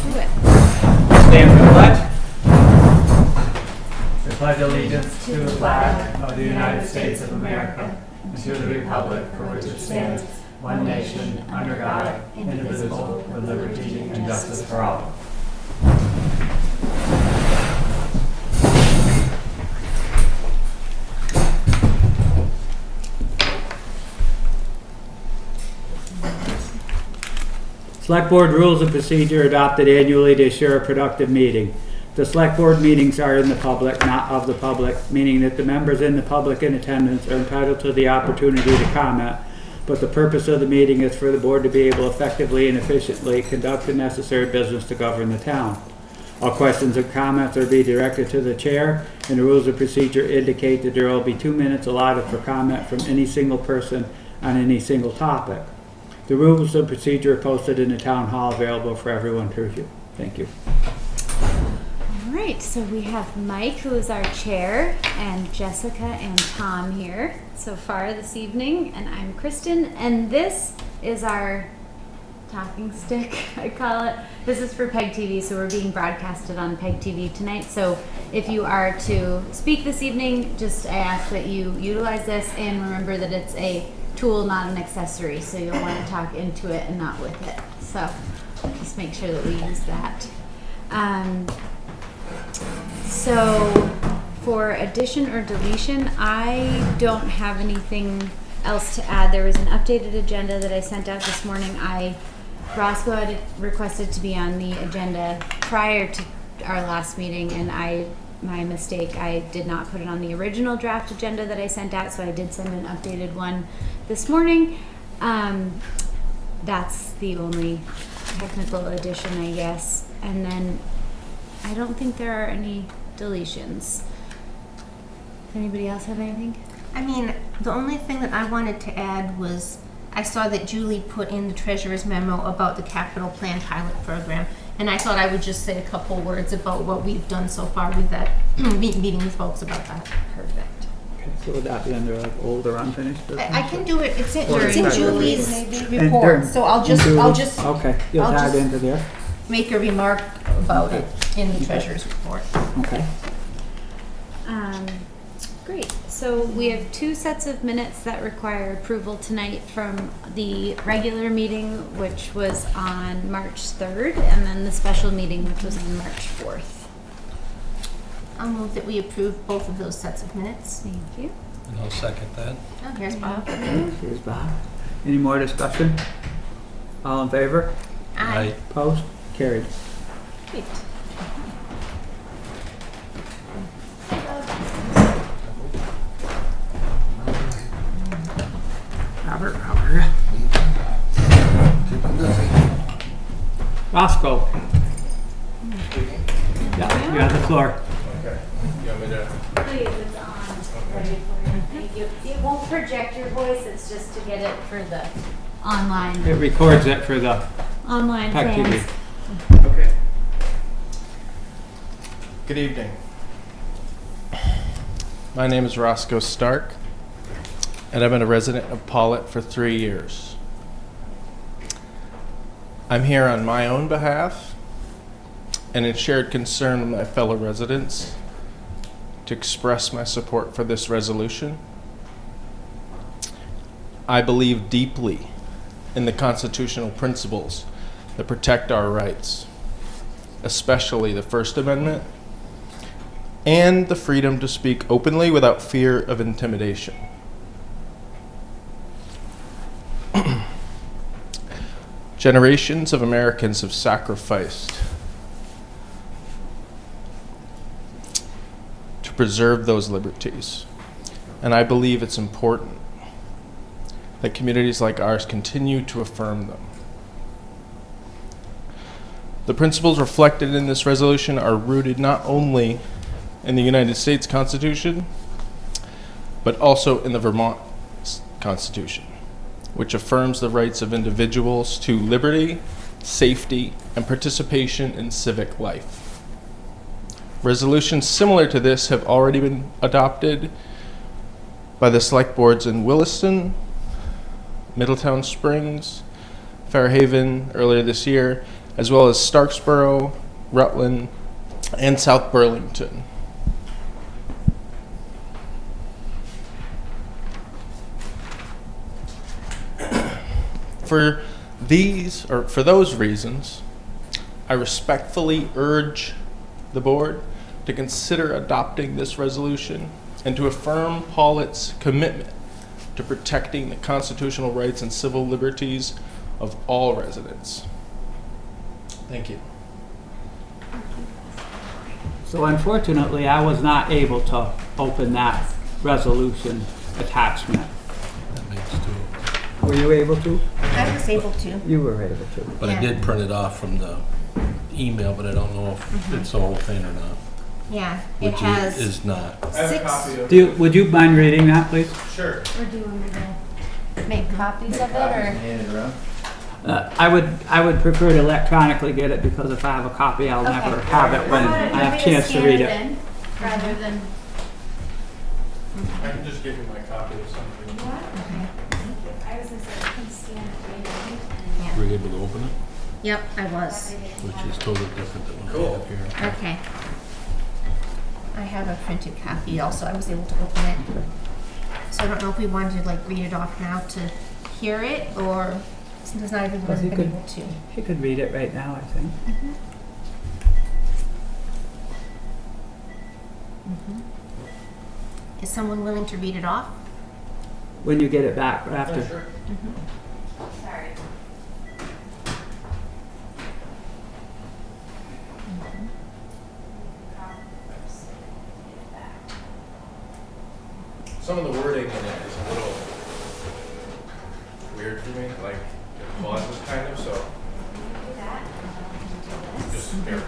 do it. Stand for the pledge. I pledge allegiance to the flag of the United States of America and to the republic for which it stands, one nation, under God, indivisible, with liberty and justice for all. Select Board rules of procedure adopted annually to assure a productive meeting. The Select Board meetings are in the public, not of the public, meaning that the members in the public in attendance are entitled to the opportunity to comment, but the purpose of the meeting is for the Board to be able effectively and efficiently conduct the necessary business to govern the town. All questions and comments are be directed to the chair, and the rules of procedure indicate that there will be 2 minutes allotted for comment from any single person on any single topic. The rules of procedure are posted in the town hall, available for everyone to review. Thank you. All right, so we have Mike, who is our chair, and Jessica and Tom here so far this evening, and I'm Kristen, and this is our talking stick, I call it. This is for PEG TV, so we're being broadcasted on PEG TV tonight. So if you are to speak this evening, just I ask that you utilize this and remember that it's a tool, not an accessory, so you'll want to talk into it and not with it. So just make sure that we use that. So for addition or deletion, I don't have anything else to add. There was an updated agenda that I sent out this morning. Roscoe had requested to be on the agenda prior to our last meeting, and my mistake, I did not put it on the original draft agenda that I sent out, so I did send an updated one this morning. That's the only technical addition, I guess. And then I don't think there are any deletions. Anybody else have anything? I mean, the only thing that I wanted to add was I saw that Julie put in the treasurer's memo about the capital plan pilot program, and I thought I would just say a couple words about what we've done so far with that, meeting with folks about that. Perfect. Okay, so would that be under like old or unfinished business? I can do it. It's in During Julie's maybe? report, so I'll just Okay, you'll I'll tag just- into there? make a remark about it in the treasurer's report. Okay. Great. So we have 2 sets of minutes that require approval tonight from the regular meeting, which was on March 3rd, and then the special meeting, which was on March 4th. I'll move that we approve both of those sets of minutes. Thank you. And I'll second that. Oh, here's Bob. Here's Bob. Any more discussion? All in favor? Aye. Opposed? Carried. Great. Robert. Roscoe. Yeah, you have the floor. Okay. You want me to? Please, it's on. Ready for you. Thank you. It won't project your voice, it's just to get it for the online It records it for the online PEG fans. TV. Okay. Good evening. My name is Roscoe Stark, and I've been a resident of Pawlet for 3 years. I'm here on my own behalf and in shared concern with my fellow residents to express my support for this resolution. I believe deeply in the constitutional principles that protect our rights, especially the First Amendment and the freedom to speak openly without fear of intimidation. Generations of Americans have sacrificed to preserve those liberties, and I believe it's important that communities like ours continue to affirm them. The principles reflected in this resolution are rooted not only in the United States Constitution, but also in the Vermont Constitution, which affirms the rights of individuals to liberty, safety, and participation in civic life. Resolutions similar to this have already been adopted by the select boards in Williston, Middletown Springs, Fairhaven earlier this year, as well as Starksboro, Rutland, and South Burlington. For those reasons, I respectfully urge the board to consider adopting this resolution and to affirm Pawlet's commitment to protecting the constitutional rights and civil liberties of all residents. Thank you. So unfortunately, I was not able to open that resolution attachment. That makes two. Were you able to? I was able to. You were able to. But I did print it off from the email, but I don't know if it's the whole thing or not. Yeah, it Which has is not. I have a 6. copy of Would you mind reading that, please? Sure. Or do you want me to make copies of it, or? I would prefer to electronically get it, because if I have a copy, I'll Okay. never have it when I have a chance to read it. Rather than. I can just give you my copy of something. Okay. Thank you. I was gonna say, I can scan it right in. Yeah. Were you able to open it? Yep, I was. Which is totally different than what Cool. I have here. Okay. I have a printed copy also. I was able to open it. So I don't know if we wanted to like read it off now to hear it, or since not everyone has You been could- able to. You could read it right now, I think. Is someone willing to read it off? When you get it back after. Sorry. Some of the wording in it is a little weird for me, like it pauses kind of, so just here.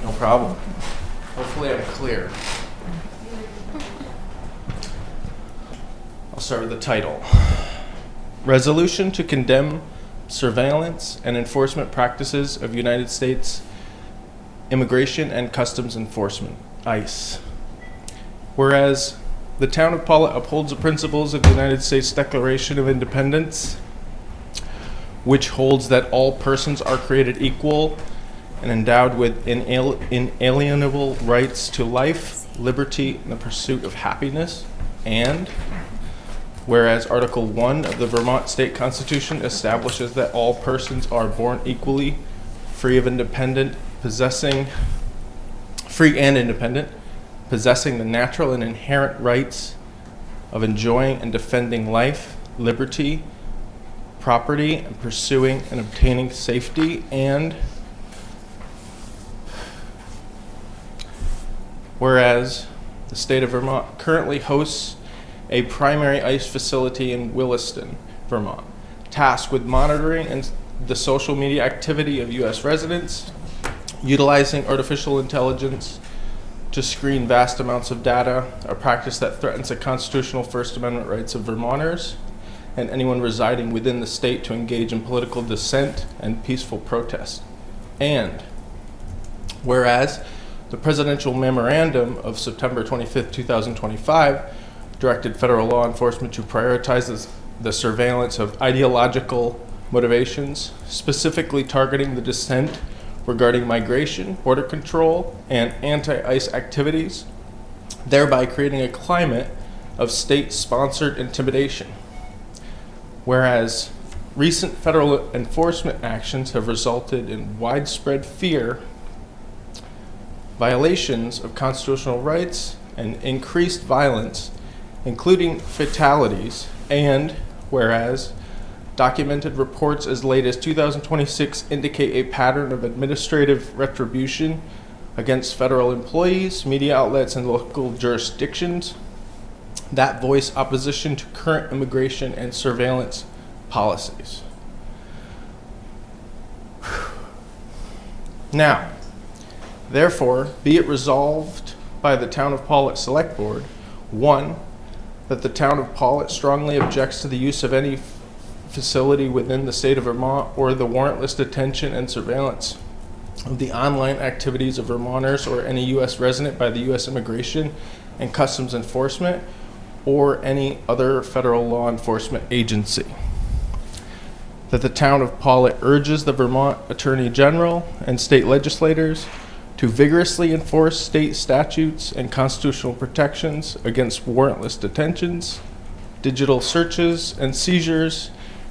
No problem. Hopefully I'm clear. I'll start with the title. Resolution to condemn surveillance and enforcement practices of United States Immigration and Customs Enforcement, ICE. Whereas the town of Pawlet upholds the principles of the United States Declaration of Independence, which holds that all persons are created equal and endowed with inalienable rights to life, liberty, and the pursuit of happiness. And whereas Article 1 of the Vermont State Constitution establishes that all persons are born equally, free and independent, possessing the natural and inherent rights of enjoying and defending life, liberty, property, and pursuing and obtaining safety. And whereas the state of Vermont currently hosts a primary ICE facility in Williston, Vermont, tasked with monitoring and the social media activity of U.S. residents, utilizing artificial intelligence to screen vast amounts of data, a practice that threatens the constitutional First Amendment rights of Vermonters and anyone residing within the state to engage in political dissent and peaceful protest. And whereas the presidential memorandum of September 25th, 2025 directed federal law enforcement to prioritize the surveillance of ideological motivations, specifically targeting the dissent regarding migration, border control, and anti-ICE activities, thereby creating a climate of state-sponsored intimidation. Whereas recent federal enforcement actions have resulted in widespread fear, violations of constitutional rights, and increased violence, including fatalities, and whereas documented reports as late as 2026 indicate a pattern of administrative retribution against federal employees, media outlets, and local jurisdictions that voice opposition to current immigration and surveillance policies. Now, therefore, be it resolved by the Town of Pawlet Select Board, 1, that the Town of Pawlet strongly objects to the use of any facility within the state of Vermont or the warrantless detention and surveillance of the online activities of Vermonters or any U.S. resident by the U.S. Immigration and Customs Enforcement or any other federal law enforcement agency. that the town of Pawlet urges the Vermont Attorney General and state legislators to vigorously enforce state statutes and constitutional protections against warrantless detentions, digital searches and seizures,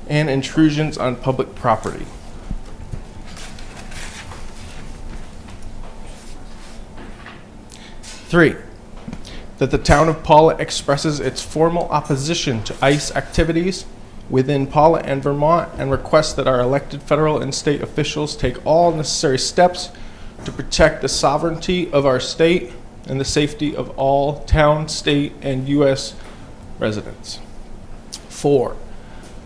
and intrusions on public property. Three, that the town of Pawlet expresses its formal opposition to ICE activities within Pawlet and Vermont and requests that our elected federal and state officials take all necessary steps to protect the sovereignty of our state and the safety of all town, state, and U.S. residents. 4,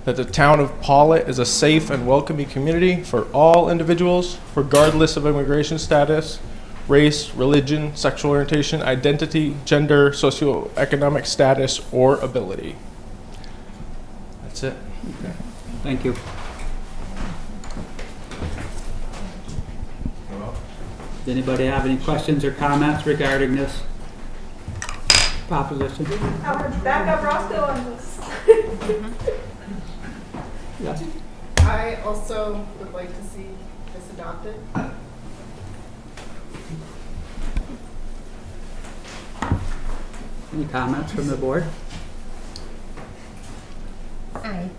that the town of Pawlet is a safe and welcoming community for all individuals, regardless of immigration status, race, religion, sexual orientation, identity, gender, socioeconomic status, or ability. That's it. Okay. Thank you. Does anybody have any questions or comments regarding this proposition? I would back up Roscoe on this. Yes. I also would like to see this adopted. Any comments from the board? I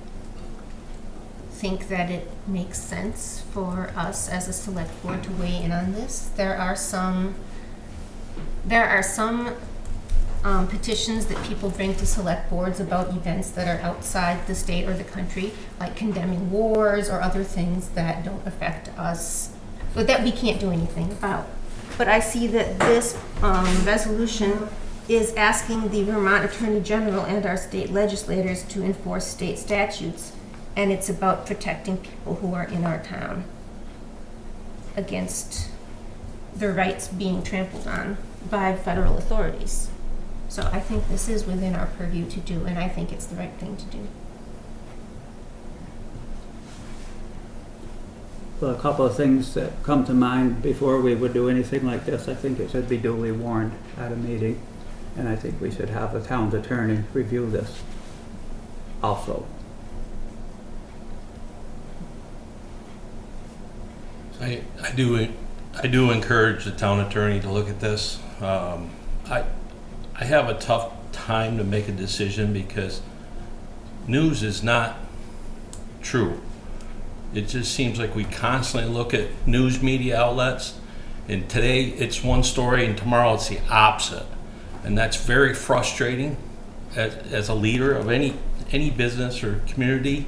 think that it makes sense for us as a select board to weigh in on this. There are some petitions that people bring to select boards about events that are outside the state or the country, like condemning wars or other things that don't affect us, but that we can't do anything about. But I see that this resolution is asking the Vermont Attorney General and our state legislators to enforce state statutes, and it's about protecting people who are in our town against their rights being trampled on by federal authorities. So I think this is within our purview to do, and I think it's the right thing to do. Well, a couple of things that come to mind before we would do anything like this. I think it should be duly warned at a meeting, and I think we should have the town's attorney review this also. I do encourage the town attorney to look at this. I have a tough time to make a decision because news is not true. It just seems like we constantly look at news media outlets, and today it's one story and tomorrow it's the opposite. And that's very frustrating as a leader of any business or community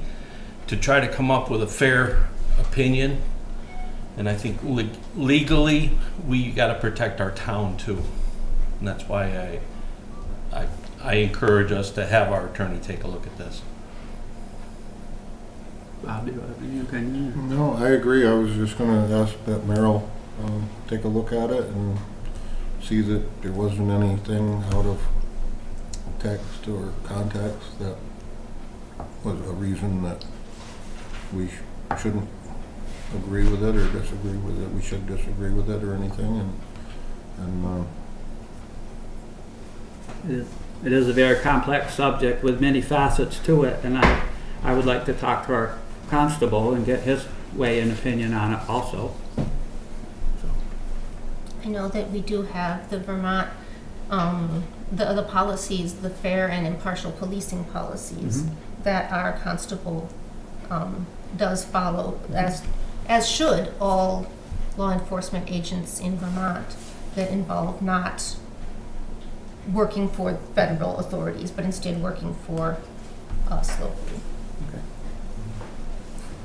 to try to come up with a fair opinion. And I think legally we got to protect our town too. And that's why I encourage us to have our attorney take a look at this. Bob, do you have any opinion? No, I agree. I was just going to ask that Merrill take a look at it and see that there wasn't anything out of text or context that was a reason that we shouldn't agree with it or disagree with it. We should disagree with it or anything. And It is a very complex subject with many facets to it, and I would like to talk to our constable and get his way and opinion on it also. I know that we do have the Vermont, the policies, the fair and impartial policing policies that our constable does follow, as should all law enforcement agents in Vermont, that involve not working for federal authorities, but instead working for us locally. Okay.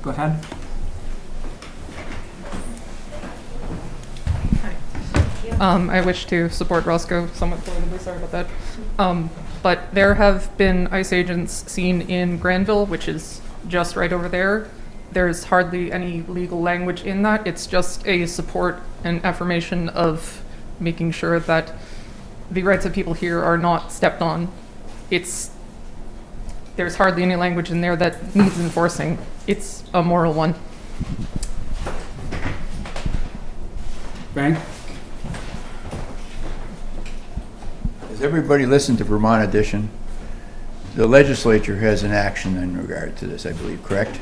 Go ahead. I wish to support Roscoe, somewhat politically, sorry about that. But there have been ICE agents seen in Granville, which is just right over there. There's hardly any legal language in that. It's just a support and affirmation of making sure that the rights of people here are not stepped on. There's hardly any language in there that needs enforcing. It's a moral one. Frank? Has everybody listened to Vermont Edition? The legislature has an action in regard to this, I believe, correct?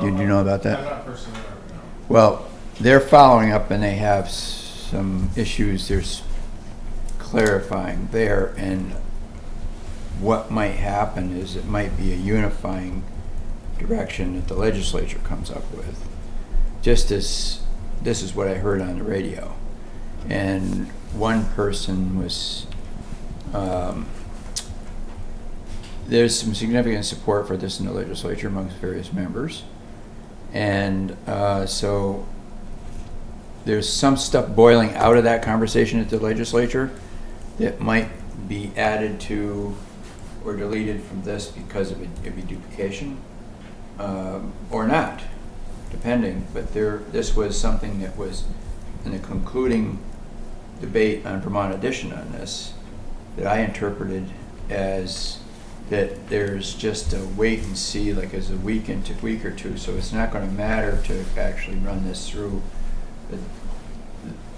Did you know about that? I'm not personally aware, no. Well, they're following up and they have some issues there's clarifying there, and what might happen is it might be a unifying direction that the legislature comes up with. Just as this is what I heard on the radio. And one person was, there's some significant support for this in the legislature amongst various members. And so there's some stuff boiling out of that conversation at the legislature that might be added to or deleted from this because of a duplication, or not, depending. But this was something that was in the concluding debate on Vermont Edition on this that I interpreted as that there's just a wait and see, like as a week or two, so it's not going to matter to actually run this through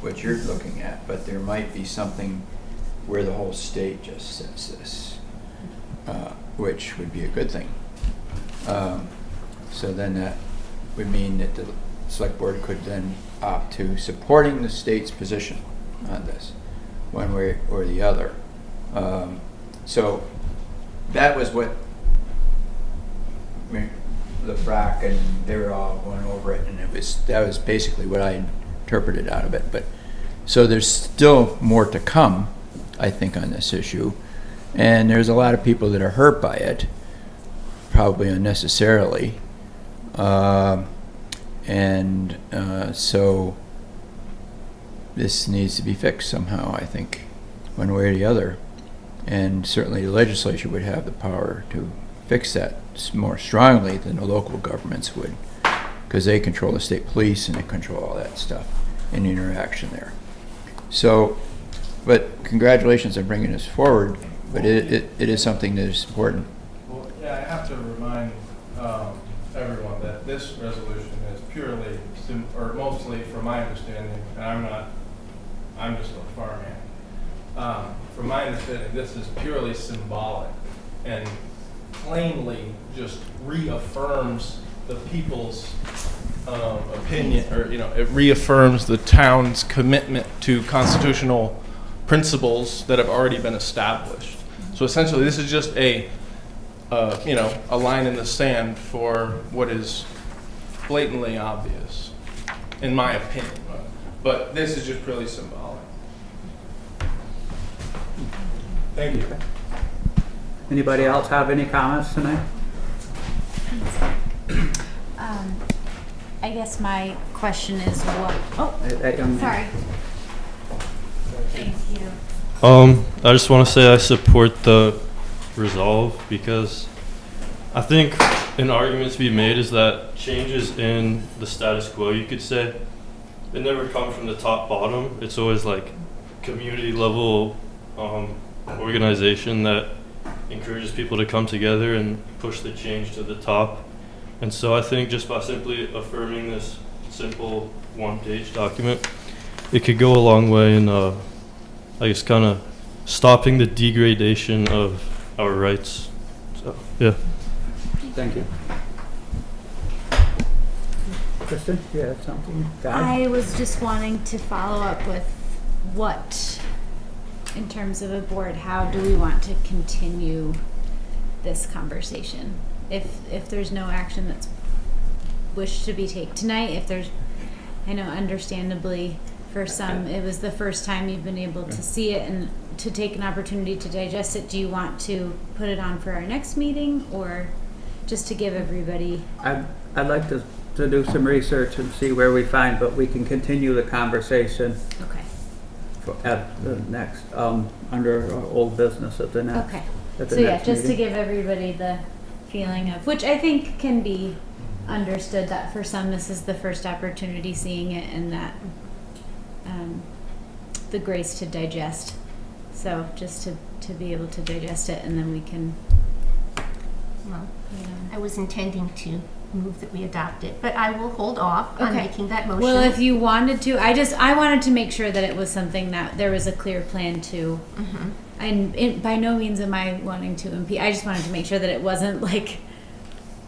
what you're looking at, but there might be something where the whole state just says this, which would be a good thing. So then that would mean that the select board could then opt to supporting the state's position on this, one way or the other. So that was what LeBrac and they were all going over it, and that was basically what I interpreted out of it. But so there's still more to come, I think, on this issue, and there's a lot of people that are hurt by it, probably unnecessarily, so this needs to be fixed somehow, I think, one way or the other. And certainly the legislature would have the power to fix that more strongly than the local governments would, because they control the state police and they control all that stuff and the interaction there. So, but congratulations on bringing this forward, but it is something that is important. Well, yeah, I have to remind everyone that this resolution is purely, or mostly from my understanding, and I'm just a farm hand. From my understanding, this is purely symbolic and plainly just reaffirms the people's opinion, or it reaffirms the town's commitment to constitutional principles that have already been established. So essentially, this is just a line in the sand for what is blatantly obvious, in my opinion. But this is just purely symbolic. Thank you. Anybody else have any comments tonight? I guess my question is what, sorry. Thank you. I just want to say I support the resolve, because I think an argument to be made is that changes in the status quo, you could say, they never come from the top bottom. It's always like community level organization that encourages people to come together and push the change to the top. And so I think just by simply affirming this simple one-page document, it could go a long way in, I guess, kind of stopping the degradation of our rights. So, yeah. Thank you. Kristen, do you have something to add? I was just wanting to follow up with what, in terms of a board, how do we want to continue this conversation? If there's no action that's wished to be taken tonight, I know understandably for some it was the first time you've been able to see it and to take an opportunity to digest it. Do you want to put it on for our next meeting, or just to give everybody? I'd like to do some research and see where we find, but we can continue the conversation. Okay. At the next, under old business at the next. Okay. At the So yeah, next just meeting. to give everybody the feeling of, which I think can be understood, that for some this is the first opportunity seeing it, and that the grace to digest. So just to be able to digest it, and then we can. Well, I was intending to move that we adopt it, but I will hold off on making that motion. Well, if you wanted to, I wanted to make sure that it was something that there was a clear plan to. Mm-hmm. And by no means am I wanting to impede. I just wanted to make sure that it wasn't like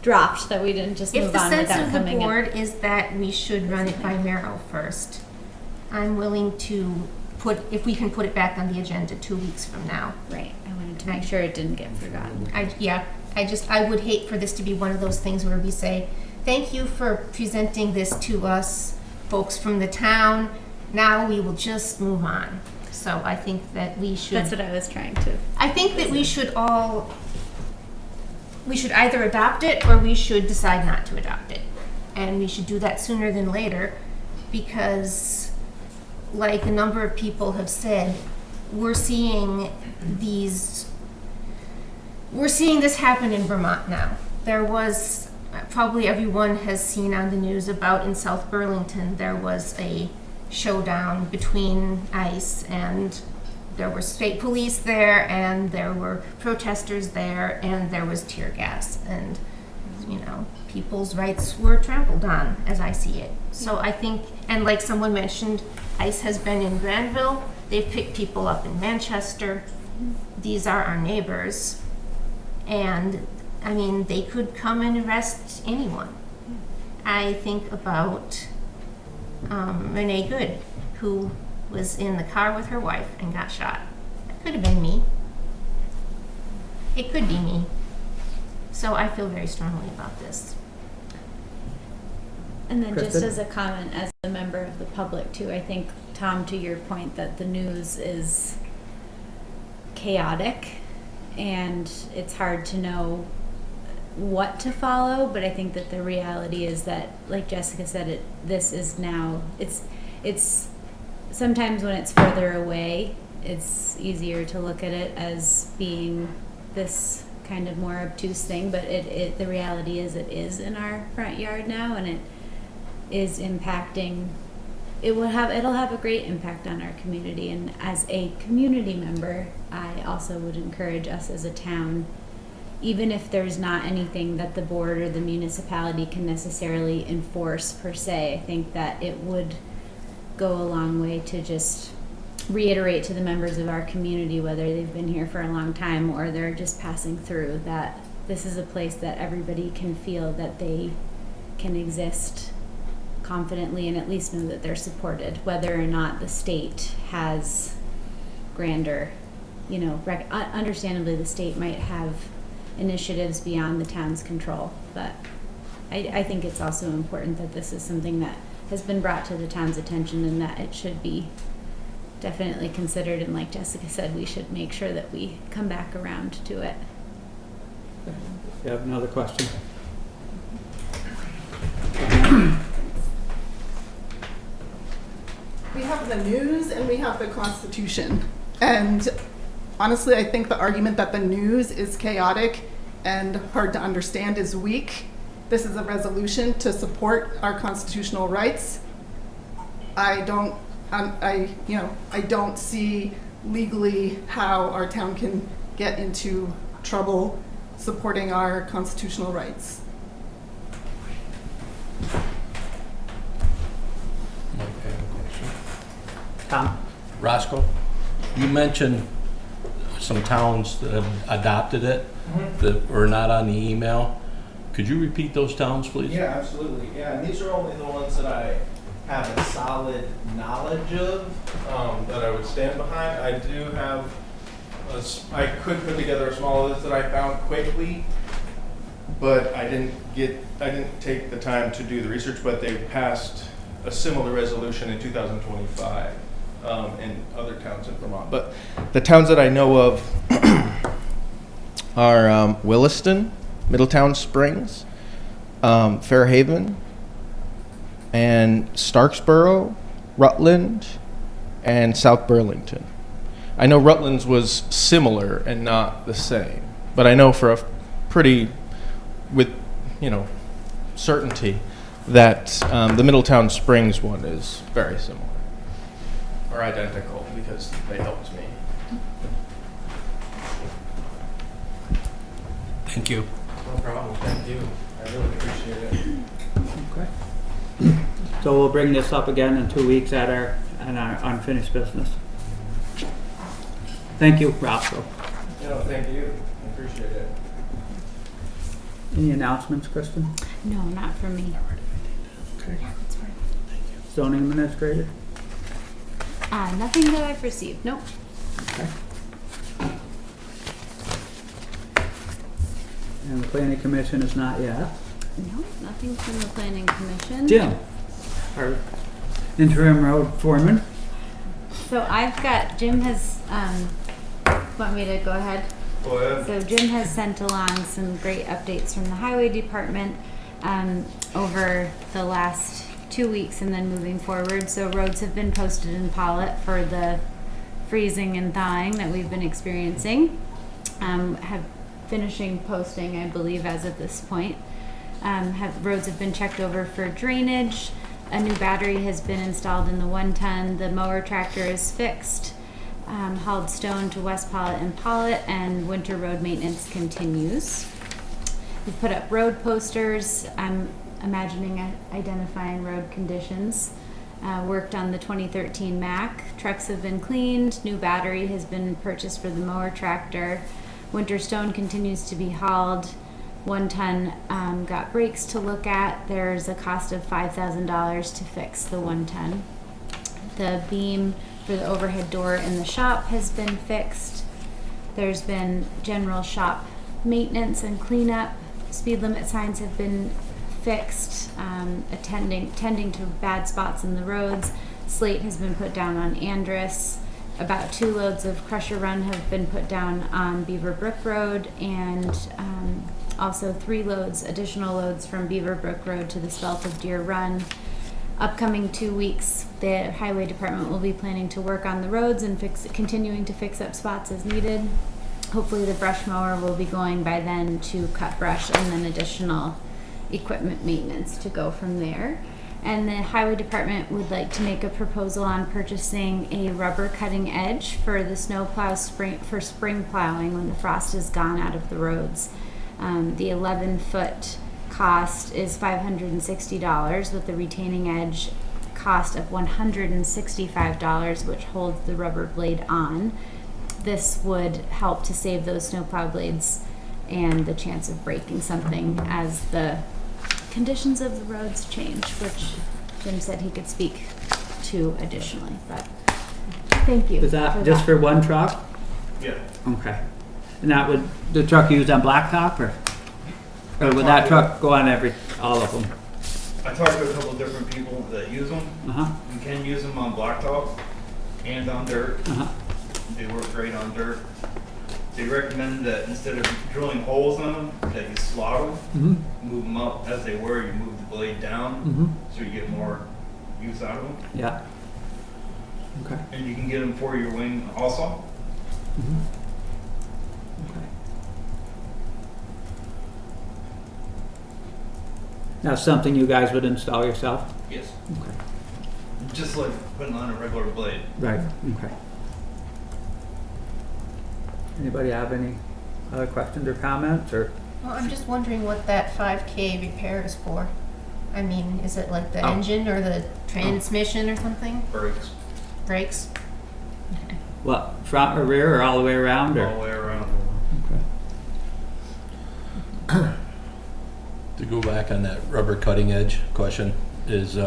dropped, that we didn't just If move the on sense without of the coming in. board is that we should run it by Mero first, I'm willing to if we can put it back on the agenda 2 weeks from now. Right, I wanted to make sure it didn't get forgotten. I would hate for this to be one of those things where we say, thank you for presenting this to us, folks from the town. Now we will just move on. So I think that we should. That's what I was trying to. I think that we should either adopt it or we should decide not to adopt it. And we should do that sooner than later because, like a number of people have said, we're seeing this happen in Vermont now. There was, probably everyone has seen on the news about in South Burlington, there was a showdown between ICE and there were state police there and there were protesters there and there was tear gas and, people's rights were trampled on as I see it. So I think, and like someone mentioned, ICE has been in Granville. They've picked people up in Manchester. These are our neighbors. And, they could come and arrest anyone. I think about Renee Good, who was in the car with her wife and got shot. That could have been me. It could be me. So I feel very strongly about this. And then just Kristen? as a comment, as a member of the public too, I think, Tom, to your point that the news is chaotic and it's hard to know what to follow, but I think that the reality is that, like Jessica said, this is now, it's sometimes when it's further away, it's easier to look at it as being this kind of more obtuse thing, but the reality is it is in our front yard now, and it is impacting. It'll have a great impact on our community, and as a community member, I also would encourage us as a town, even if there's not anything that the board or the municipality can necessarily enforce per se, I think that it would go a long way to just reiterate to the members of our community, whether they've been here for a long time or they're just passing through, that this is a place that everybody can feel that they can exist confidently and at least know that they're supported, whether or not the state has grander, understandably the state might have initiatives beyond the town's control, but I think it's also important that this is something that has been brought to the town's attention and that it should be definitely considered, and like Jessica said, we should make sure that we come back around to it. You have another question? We have the news and we have the Constitution. And honestly, I think the argument that the news is chaotic and hard to understand is weak. This is a resolution to support our constitutional rights. I don't see legally how our town can get into trouble supporting our constitutional rights. Tom? Roscoe, you mentioned some towns that have adopted it that were not on the email. Could you repeat those towns, please? Yeah, absolutely. Yeah, and these are only the ones that I have a solid knowledge of, that I would stand behind. I do have, I could put together a small list that I found quickly, but I didn't take the time to do the research, but they passed a similar resolution in 2025 in other towns in Vermont. But the towns that I know of are Williston, Middletown Springs, Fairhaven, and Starksboro, Rutland, and South Burlington. I know Rutland's was similar and not the same, but I know for a pretty, with certainty, that the Middletown Springs one is very similar, or identical, because they helped me. Thank you. No problem, thank you. I really appreciate it. Okay. So we'll bring this up again in 2 weeks at our unfinished business. Thank you, Roscoe. No, thank you. I appreciate it. Any announcements, Kristen? No, not for me. Okay. Zoning administrator? Nothing that I've received, nope. Okay. And the planning commission is not yet. No, nothing from the planning commission. Jim, our interim road foreman. So I've got, Jim has, want me to go ahead? Go ahead. So Jim has sent along some great updates from the highway department over the last 2 weeks and then moving forward. So roads have been posted in Pawlet for the freezing and thawing that we've been experiencing. Have finishing posting, I believe, as of this point. Roads have been checked over for drainage. A new battery has been installed in the 1-ton. The mower tractor is fixed. Hauled stone to West Pawlet and Pawlet, and winter road maintenance continues. We've put up road posters. I'm imagining identifying road conditions. Worked on the 2013 Mack. Trucks have been cleaned. New battery has been purchased for the mower tractor. Winter stone continues to be hauled. 1-ton got brakes to look at. There's a cost of $5,000 to fix the 1-ton. The beam for the overhead door in the shop has been fixed. There's been general shop maintenance and cleanup. Speed limit signs have been fixed, tending to bad spots in the roads. Slate has been put down on Andrus. About 2 loads of crusher run have been put down on Beaver Brook Road, and also 3 additional loads from Beaver Brook Road to the Spelt of Deer Run. Upcoming 2 weeks, the highway department will be planning to work on the roads and continuing to fix up spots as needed. Hopefully the brush mower will be going by then to cut brush, and then additional equipment maintenance to go from there. And the highway department would like to make a proposal on purchasing a rubber cutting edge for the snow plow for spring plowing when the frost is gone out of the roads. The 11-foot cost is $560 with the retaining edge cost of $165, which holds the rubber blade on. This would help to save those snowplow blades and the chance of breaking something as the conditions of the roads change, which Jim said he could speak to additionally, but thank you. Is that just for one truck? Yeah. Okay. And that would, the truck used on blacktop, or would that truck go on all of them? I talked to a couple different people that use them. Uh-huh. You can use them on blacktop and on dirt. Uh-huh. They work great on dirt. They recommend that instead of drilling holes in them, that you slot them, move them up as they were. You move the blade down, so you get more use out of them. Yeah. Okay. And you can get them for your wing also. Okay. That's something you guys would install yourself? Yes. Okay. Just like putting on a regular blade. Right. Okay. Anybody have any other questions or comments, or? Well, I'm just wondering what that 5K repair is for. I mean, is it like the Oh. engine or the transmission or something? Brakes. Brakes? Okay. What, front or rear, or all the way around, or? All the way around. Okay. To go back on that rubber cutting edge question, is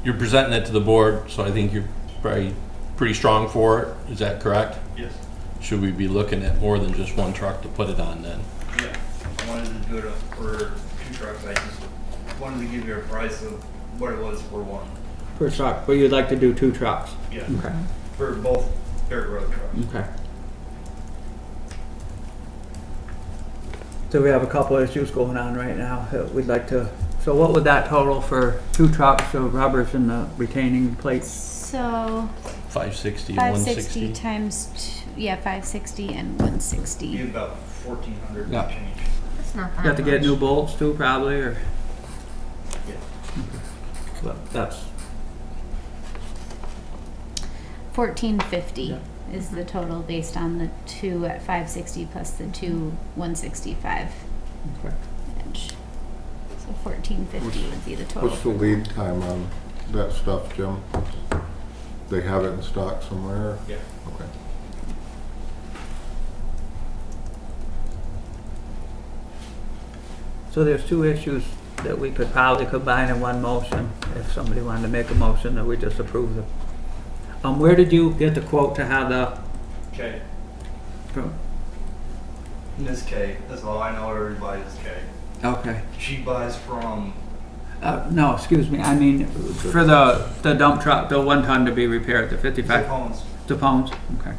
you're presenting it to the board, so I think you're probably pretty strong for it. Is that correct? Yes. Should we be looking at more than just one truck to put it on then? Yeah. I wanted to do it for 2 trucks. I just wanted to give you a price of what it was for one. Per truck, but you'd like to do 2 trucks? Yeah. Okay. For both dirt road trucks. Okay. So we have a couple issues going on right now that we'd like to, so what would that total for 2 trucks, so rubbers and the retaining plates? So 560 and 560 160? times 560 and 160. Be about 1,400 Yeah. and change. That's not that You have to get much. new bolts too, probably, or? Yeah. Well, that's, 1450 Yeah. is the total based on the 2 at 560 plus the 2 165 okay. edge. So 1450 would be the total. What's the lead time on that stuff, Jim? They have it in stock somewhere? Yeah. Okay. So there's two issues that we could probably combine in one motion, if somebody wanted to make a motion that we just approve them. Where did you get the quote to have the, K. from? Ms. K. That's all I know. Everybody is K. Okay. She buys from. No, excuse me, I mean, for the dump truck, the 1 ton to be repaired, the 55. Phones. Depones, okay.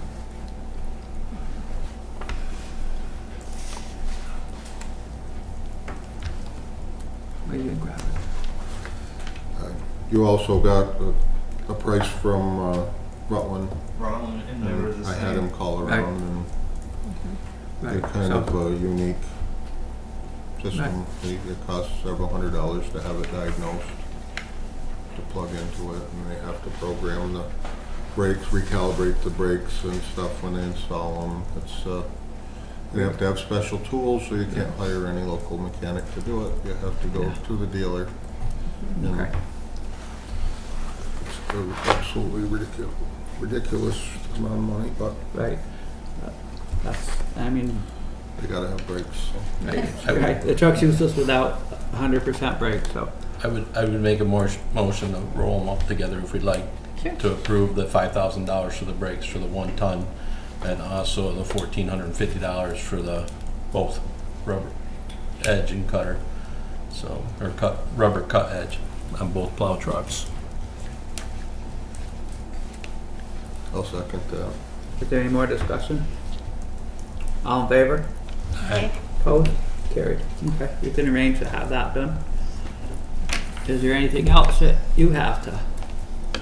Where you gonna grab it? You also got a price from Rutland. Rutland, and they were the I same. had him call Right. around, and Right, they're kind so- of a unique system. It costs several $100s to have it diagnosed, to plug into it, and they have to program the brakes, recalibrate the brakes and stuff when they install them. It's you have to have special tools, so you can't hire any local mechanic to do it. You have to go Yeah. to the dealer. And Okay. it's absolutely ridiculous amount of money, but Right. That's, I mean, they gotta have brakes. So. right, the truck's useless without 100% brakes, so. I would make a motion to roll them up together if we'd like. Sure. To approve the $5,000 for the brakes for the 1 ton, and also the $1,450 for the both rubber edge and cutter. So, or rubber cut edge on both plow trucks. I'll second that. Is there any more discussion? All in favor? Okay. Opposed? Carried. Okay, we can arrange to have that done. Is there anything else that you have to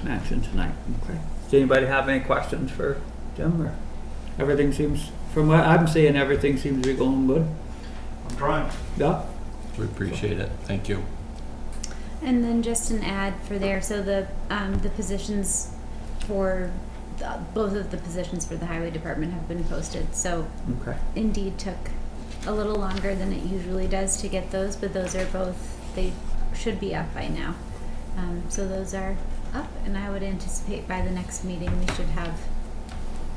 mention tonight? Okay. Does anybody have any questions for Jim, or everything seems, from what I'm seeing, everything seems to be going good? I'm trying. Yeah? We appreciate it. Thank you. And then just an ad for there, so the positions for, both of the positions for the highway department have been posted, so Okay. Indeed took a little longer than it usually does to get those, but those are both, they should be up by now. So those are up, and I would anticipate by the next meeting we should have,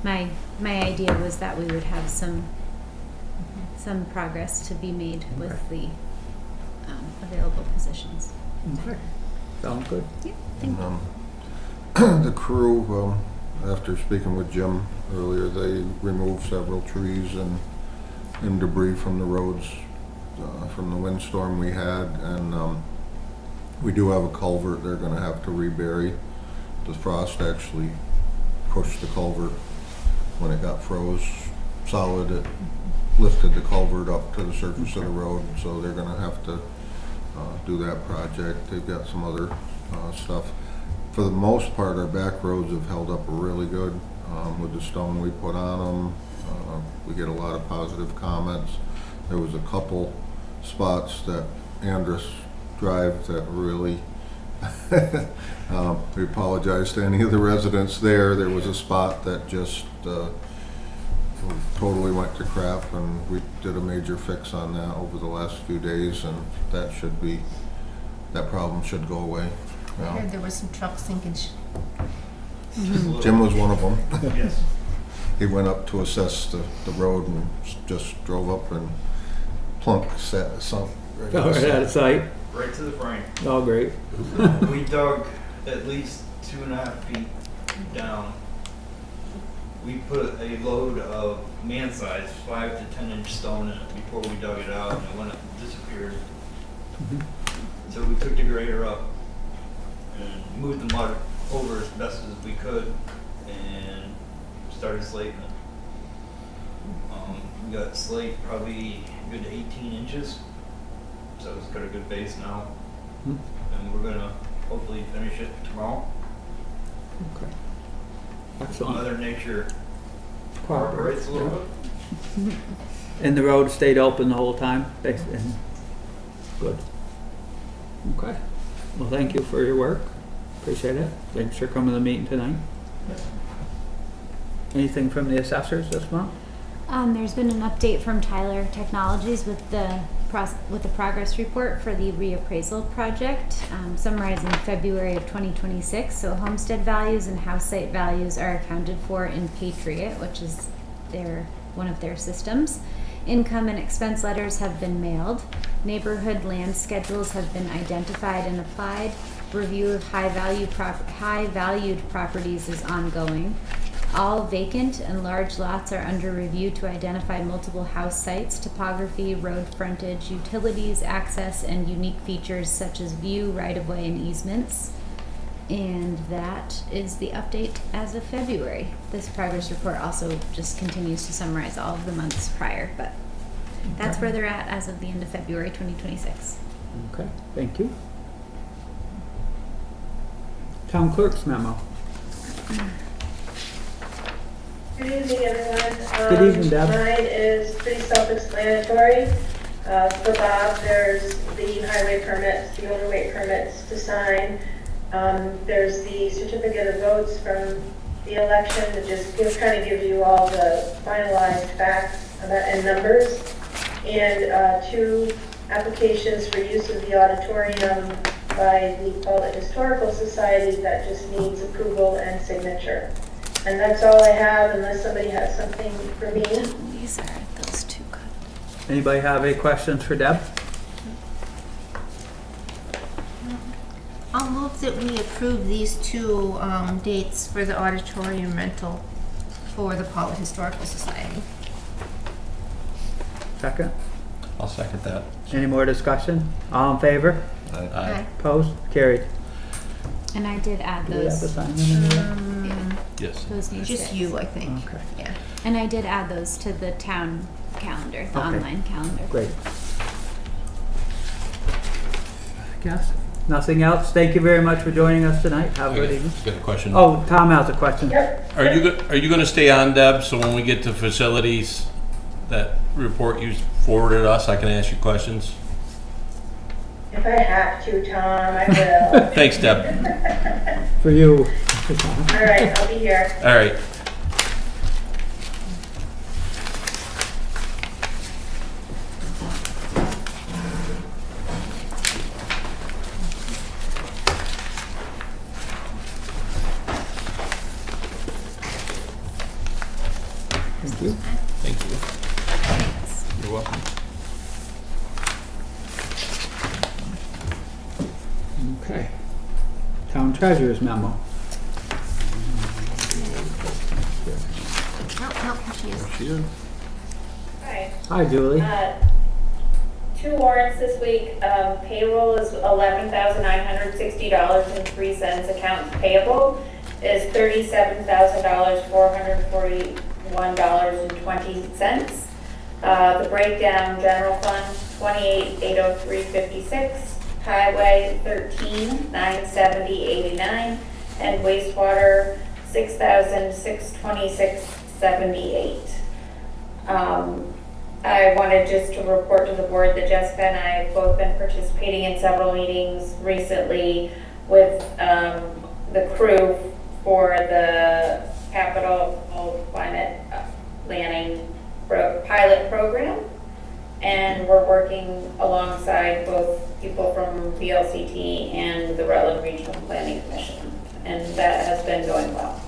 my idea was that we would have some progress to be made with the available positions. Okay. Sounds good. Yeah, thank you. The crew, after speaking with Jim earlier, they removed several trees and debris from the roads from the windstorm we had, and we do have a culvert they're going to have to rebury. The frost actually pushed the culvert when it got froze solid. It lifted the culvert up to the surface of the road, so they're going to have to do that project. They've got some other stuff. For the most part, our back roads have held up really good with the stone we put on them. We get a lot of positive comments. There was a couple spots that Andrus Drive that really, we apologize to any of the residents there. There was a spot that just totally went to crap, and we did a major fix on that over the last few days, and that problem should go away. I heard there was some truck sinkage. Jim was one of them. Yes. He went up to assess the road and just drove up and plunk sunk. Right Oh, right out of sight. Right to the frame. Oh, great. We dug at least 2.5 feet down. We put a load of man-sized 5 to 10 inch stone in it before we dug it out, and it went up and disappeared. So we took the grader up and moved the mud over as best as we could and started slating it. We got slate probably good 18 inches, so it's got a good base now. And we're gonna hopefully finish it tomorrow. Okay. Excellent. Mother Nature cooperates a little bit. And the road stayed open the whole time? Good. Okay. Well, thank you for your work. Appreciate it. Thanks for coming to the meeting tonight. Anything from the assessors this month? There's been an update from Tyler Technologies with the progress report for the reappraisal project, summarizing February of 2026. So homestead values and house site values are accounted for in Patriot, which is one of their systems. Income and expense letters have been mailed. Neighborhood land schedules have been identified and applied. Review of high-valued properties is ongoing. All vacant and large lots are under review to identify multiple house sites, topography, road frontage, utilities, access, and unique features such as view, right-of-way, and easements. And that is the update as of February. This progress report also just continues to summarize all of the months prior, but that's where they're at as of the end of February 2026. Okay, thank you. Town clerk's memo. Good evening, everyone. Good evening, Deb. Mine is pretty self-explanatory. For Bob, there's the highway permits, the overweight permits to sign. There's the certificate of votes from the election that just kind of gives you all the finalized facts and numbers. And 2 applications for use of the auditorium by the Pawlet Historical Society that just needs approval and signature. And that's all I have, unless somebody has something for me. These are those 2 good. Anybody have any questions for Deb? I'll move that we approve these 2 dates for the auditorium rental for the Pawlet Historical Society. Second? I'll second that. Any more discussion? All in favor? Aye. Opposed? Carried. And I did add Do we have to those. sign them? Yeah, Yes. those need Just to- you, I think. Okay, Yeah. And I did add those to the town calendar, the Okay. online calendar. great. Guess, nothing else? Thank you very much for joining us tonight. Have a good evening. Got a question. Oh, Tom has a question. Yep. Are you going to stay on, Deb, so when we get to facilities, that report you forwarded us, I can ask you questions? If I have to, Tom, I will. Thanks, Deb. For you. All right, I'll be here. All right. Thank you. Thank you. Thanks. You're welcome. Okay. Town treasurer's memo. Nope, she is. She is. Hi. Hi, Julie. 2 warrants this week. Payroll is $11,960.03. Accounts payable is $37,441.20. The breakdown: general fund $28,803.56, highway $13,970.89, and wastewater $6,626.78. I wanted just to report to the board that Jessica and I have both been participating in several meetings recently with the crew for the capital climate planning pilot program. And we're working alongside both people from VLCT and the Rutland Regional Planning Commission. And that has been going well.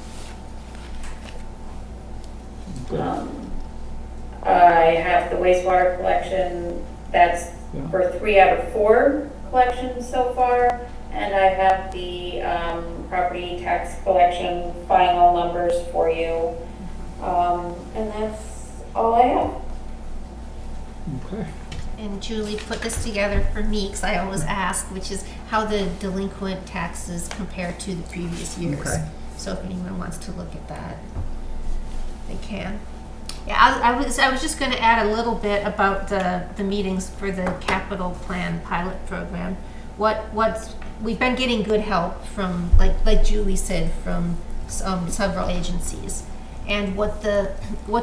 I have the wastewater collection, that's for 3 out of 4 collections so far. And I have the property tax collection final numbers for you. And that's all I have. Okay. And Julie put this together for me, because I always ask, which is how the delinquent taxes compare to the previous years. Okay. So if anyone wants to look at that, they can. Yeah, I was just going to add a little bit about the meetings for the capital plan pilot program. We've been getting good help from, like Julie said, from several agencies. And what the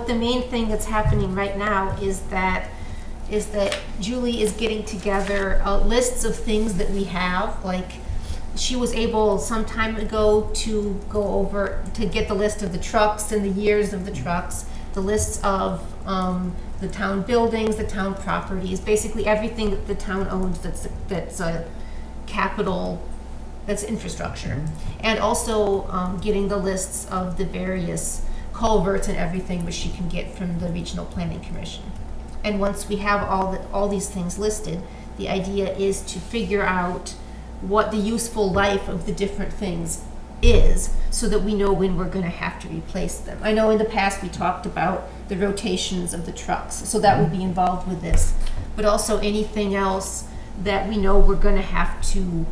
main thing that's happening right now is that Julie is getting together lists of things that we have. Like, she was able some time ago to go over to get the list of the trucks and the years of the trucks, the lists of the town buildings, the town properties, basically everything that the town owns that's a capital, that's infrastructure. And also getting the lists of the various culverts and everything which she can get from the Regional Planning Commission. And once we have all these things listed, The idea is to figure out what the useful life of the different things is, so that we know when we're going to have to replace them. I know in the past we talked about the rotations of the trucks, so that will be involved with this, but also anything else that we know we're going to have to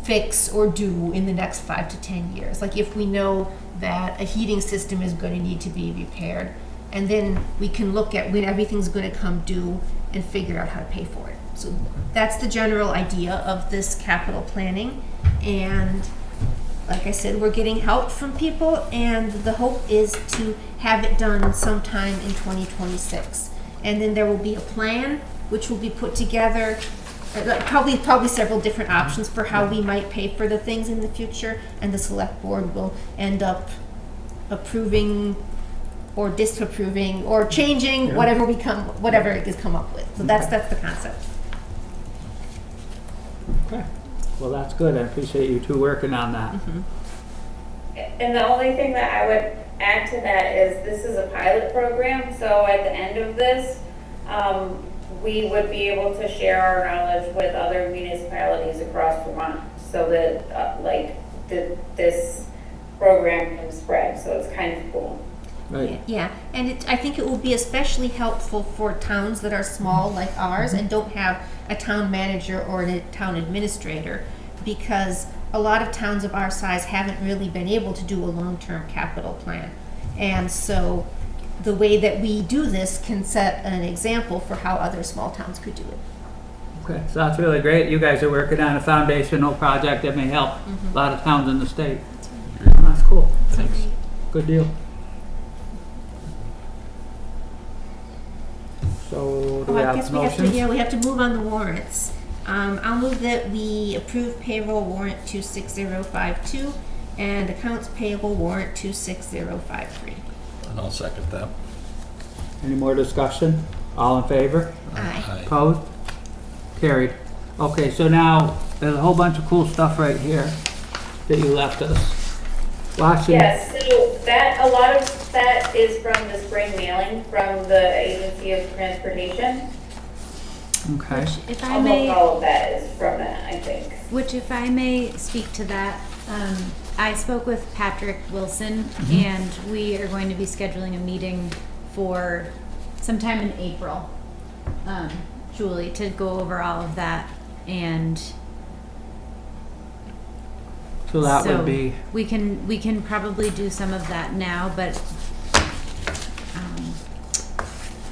fix or do in the next 5 to 10 years. Like if we know that a heating system is going to need to be repaired, and then we can look at when everything's going to come due and figure out how to pay for it. So that's the general idea of this capital planning. And like I said, we're getting help from people, and the hope is to have it done sometime in 2026. And then there will be a plan which will be put together, probably several different options for how we might pay for the things in the future, and the select board will end up approving or disapproving or changing whatever it is come up with. So that's the concept. Okay. Well, that's good. I appreciate you two working on that. And the only thing that I would add to that is this is a pilot program, so at the end of this, we would be able to share our knowledge with other municipalities across Vermont, so that this program can spread. So it's kind of cool. Right. Yeah, and I think it will be especially helpful for towns that are small like ours and don't have a town manager or a town administrator, because a lot of towns of our size haven't really been able to do a long-term capital plan. And so the way that we do this can set an example for how other small towns could do it. Okay, so that's really great. You guys are working on a foundational project that may help a lot of towns in the state. That's cool. Thanks. Good deal. So do we I guess have we have to, motions? we have to move on the warrants. I'll move that we approve payroll warrant 26052 and accounts payable warrant 26053. And I'll second that. Any more discussion? All in favor? Aye. Opposed? Carried. Okay, so now there's a whole bunch of cool stuff right here that you left us. Watching. Yes, so a lot of that is from the spring mailing from the Agency of Transportation. Okay. Which, if I Almost may, all of that is from that, I think. which if I may speak to that, I spoke with Patrick Wilson, and we are going to be scheduling a meeting for sometime in April, Julie, to go over all of that. And So that would be, we can probably do some of that now, but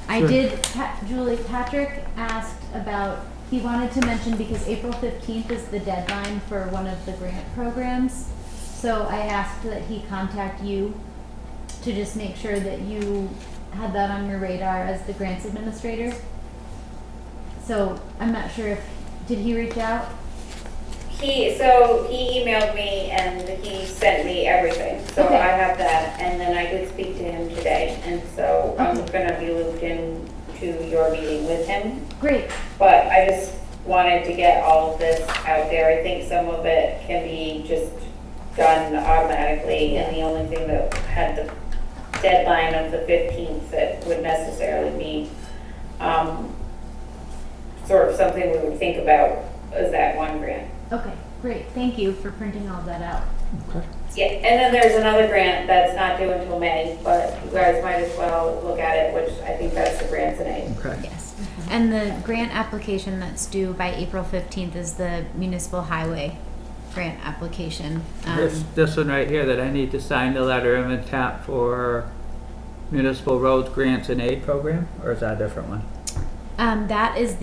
I Sure. did, Julie, Patrick asked about, he wanted to mention, because April 15th is the deadline for one of the grant programs. So I asked that he contact you to just make sure that you had that on your radar as the grants administrator. So I'm not sure if, did he reach out? He emailed me and he sent me everything, so Okay. I have that, and then I did speak to him today, and so I'm gonna be looped into your meeting with him. Great. But I just wanted to get all of this out there. I think some of it can be just done automatically, and the only thing that had the deadline of the 15th that would necessarily be sort of something we would think about is that one grant. Okay, great. Thank you for printing all that out. okay. Yeah, and then there's another grant that's not due until May, but you guys might as well look at it, which I think that's the grants in aid. Okay. Yes. And the grant application that's due by April 15th is the municipal highway grant application. This one right here, that I need to sign the letter of intent for municipal roads grants and aid program, or is that a different one? That is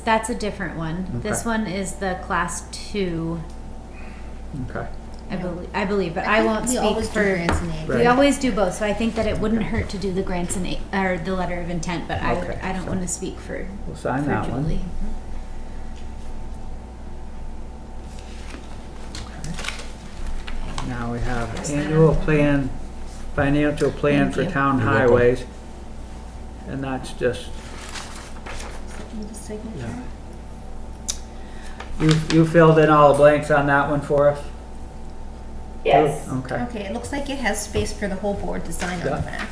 that's a different one. This Okay. one is the class 2, Okay. I believe, but I won't We speak always do for. grants and aid. We Right. always do both, so I think that it wouldn't hurt to do the grants and aid, or the letter of intent, but Okay. I don't want to speak for We'll sign for that one. Julie. Now we have annual plan, financial plan Thank for you. town You're welcome. highways. And that's just, Need a signature? you filled in all the blanks on that one for us? Yes. Okay. Okay, it looks like it has space for the whole board to sign on Yeah. the back.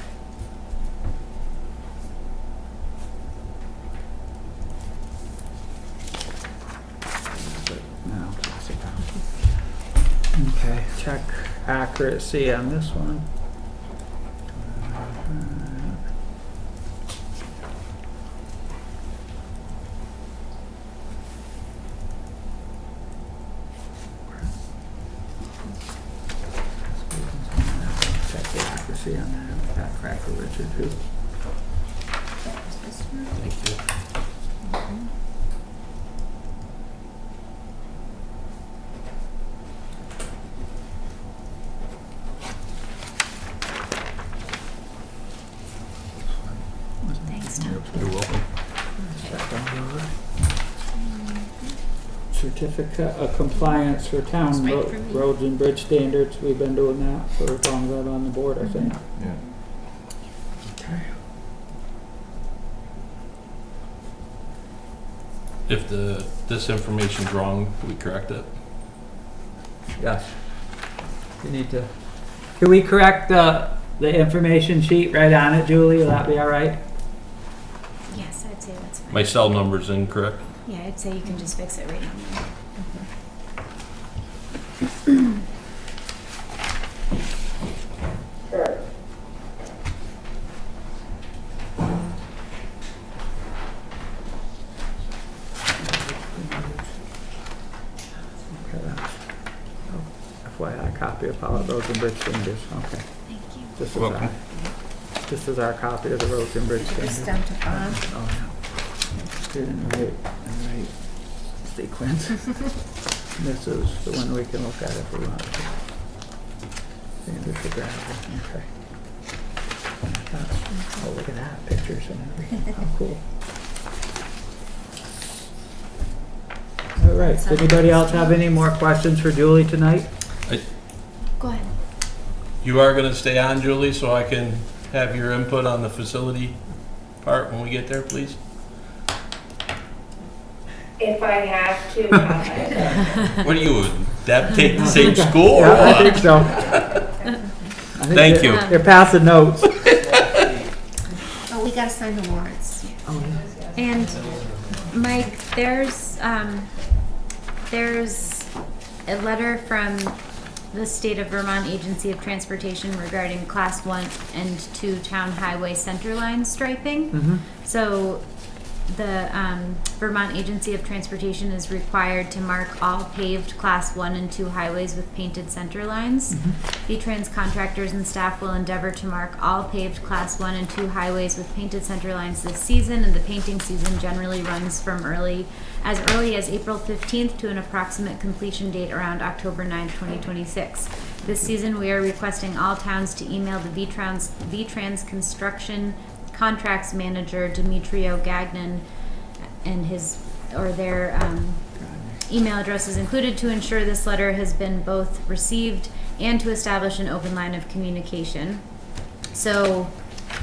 Okay, check accuracy on this one. Check the accuracy on that. That cracker Richard too. Thank you. Thanks, Tom. You're welcome. Certificate of compliance for town roads and bridge standards. We've been doing that for as long as I'm on the board, I think. Yeah. Okay. If this information's wrong, we correct it. Yes. You need to. Can we correct the information sheet right on it, Julie? Will that be all right? Yes, I'd say that's fine. My cell number's incorrect. Yeah, I'd say you can just fix it right now. Sure. Okay, that's, FYI, copy of Pawlet roads and bridge standards. Okay. Thank you. This is our copy of the roads and bridge standards. It's down to Bob. Oh, yeah. In the right sequence. This is the one we can look at if we want to. Standard for gravel. Okay. Oh, look at that. Pictures and everything. How cool. All right. Does anybody else have any more questions for Julie tonight? Go ahead. You are gonna stay on, Julie, so I can have your input on the facility part when we get there, please? If I have to comment. What are you, Deb, take the same school or Yeah, I what? think so. Thank you. They're passing notes. Oh, we gotta sign the warrants. And Mike, there's a letter from the State of Vermont Agency of Transportation regarding Class 1 and 2 town highway center line striping. So the Vermont Agency of Transportation is required to mark all paved Class 1 and 2 highways with painted center lines. V-Trans contractors and staff will endeavor to mark all paved Class 1 and 2 highways with painted center lines this season, and the painting season generally runs from as early as April 15th to an approximate completion date around October 9th, 2026. This season, we are requesting all towns to email the V-Trans construction contracts manager Demetrio Gagnon and their email address is included to ensure this letter has been both received and to establish an open line of communication. So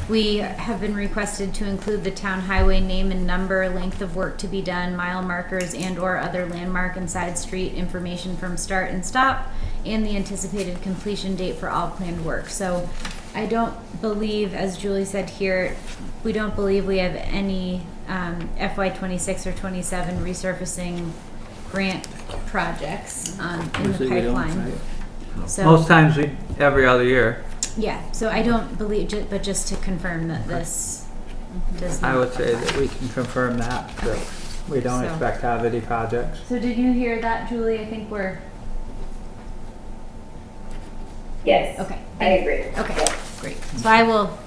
we have been requested to include the town highway name and number, length of work to be done, mile markers and or other landmark and side street information from start and stop, and the anticipated completion date for all planned work. So I don't believe, as Julie said here, we don't believe we have any FY26 or 27 resurfacing grant projects in the Usually we don't, pipeline. right? So, Most times every other year. yeah, so I don't believe, but just to confirm that this does not. I would say that we can confirm that we don't So- expect to have any projects. So did you hear that, Julie? I think we're, Yes, okay. I agree. Okay, great. So I will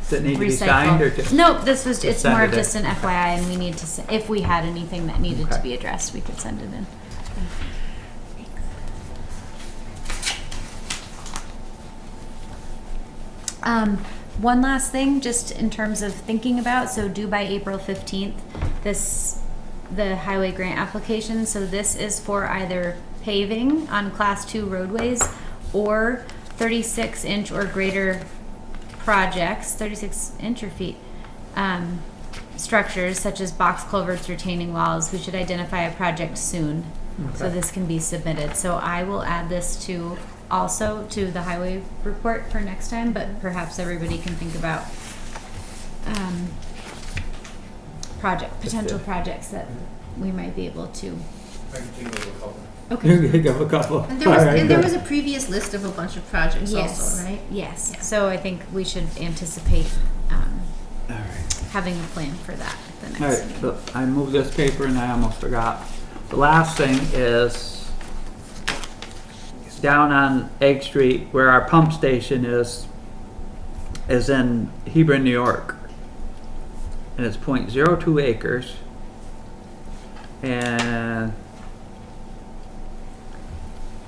Does it need to be recycle. signed or just? Nope, this was, it's send more it of in. just an FYI, and we need to, if we had anything that needed to Okay. be addressed, we could send it in. One last thing, just in terms of thinking about, so due by April 15th, the highway grant application, so this is for either paving on Class 2 roadways or 36-inch or greater projects, 36-inch or feet, structures such as box culverts, retaining walls. We should identify a project soon, so this can be submitted. So I will add this to the highway report for next time, but perhaps everybody can think about potential projects that we might be able to. I can think of a couple. Okay. You can give a couple. And there was, All right, and there good. was a previous list of a bunch of projects Yes. also, right? Yes. Yeah. So I think we should anticipate All right. having a plan for that at the All next right, meeting. so I moved this paper and I almost forgot. The last thing is down on Egg Street where our pump station is in Hebron, New York. And it's 0.02 acres. And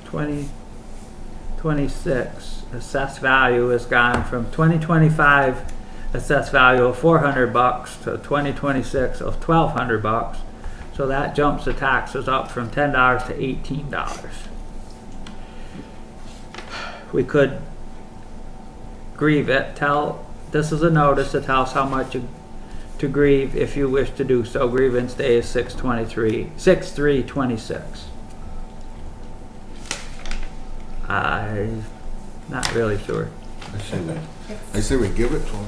2026 assessed value has gone from 2025 assessed value of $400 to 2026 of $1,200. So that jumps the taxes up from $10 to $18. We could grieve it, this is a notice to tell us how much to grieve if you wish to do so. Grievance day is 6/3/26. I'm not really sure. I say we give it to them.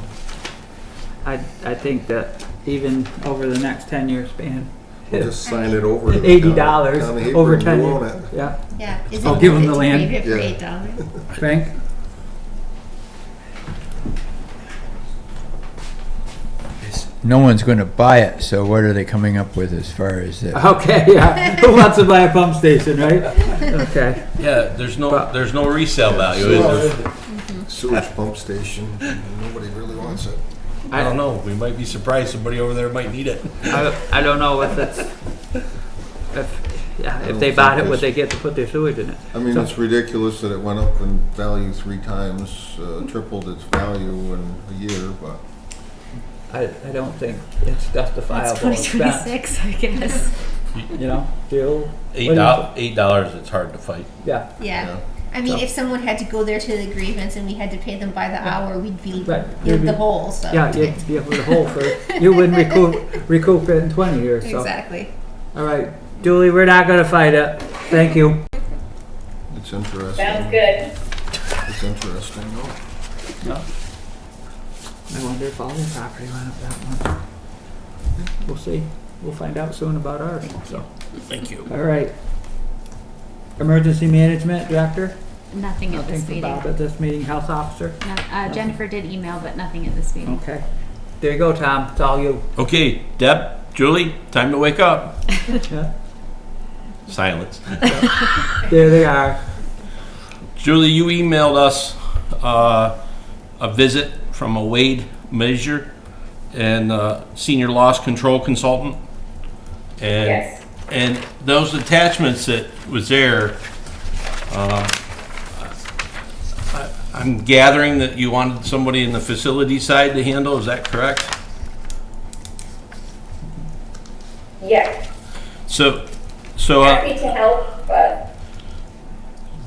I think that even over the next 10-year span, We'll just sign it over. to the $80 town of Hebron, over you 10 own years. it. Yeah, Yeah. Is I'll it give 'em the worth it to land. grade it for Yeah. $8? Frank? No one's going to buy it, so what are they coming up with as far as that? Okay, yeah. Who wants to buy a pump station, right? Okay. Yeah, there's no resale value, is there? Sewage pump station, nobody really wants it. I don't know, we might be surprised, somebody over there might need it. I don't know if it's, if they bought it, would they get to put their sewage in it? I mean, So- it's ridiculous that it went up in value 3 times, tripled its value in a year, but I don't think it's justifiable. It's expense, 2026, I guess. You know, Bill? $8, it's hard to fight. Yeah. Yeah. I mean, if someone had to go there to the grievance and we had to pay them by the hour, we'd be Right. in the hole, so. Yeah, you'd be able to hold for, you wouldn't recoup it in 20 years, so. Exactly. All right, Julie, we're not gonna fight it. Thank you. it's interesting. Sounds good. It's interesting, no? No. I wonder if all the property went up that much. We'll see. We'll find out soon about ours, so. Thank you. All right. Emergency Management Director? Nothing at this Nothing meeting. about at this meeting. Health Officer? No, Jennifer did email, but nothing at this meeting. Okay. There you go, Tom. It's all you. Okay, Deb, Julie, time to wake up. Yeah. Silence. There they are. Julie, you emailed us a visit from a Wade Measure and senior loss control consultant. And, Yes. and those attachments that was there, I'm gathering that you wanted somebody in the facility side to handle, is that correct? Yes. So Happy to help, but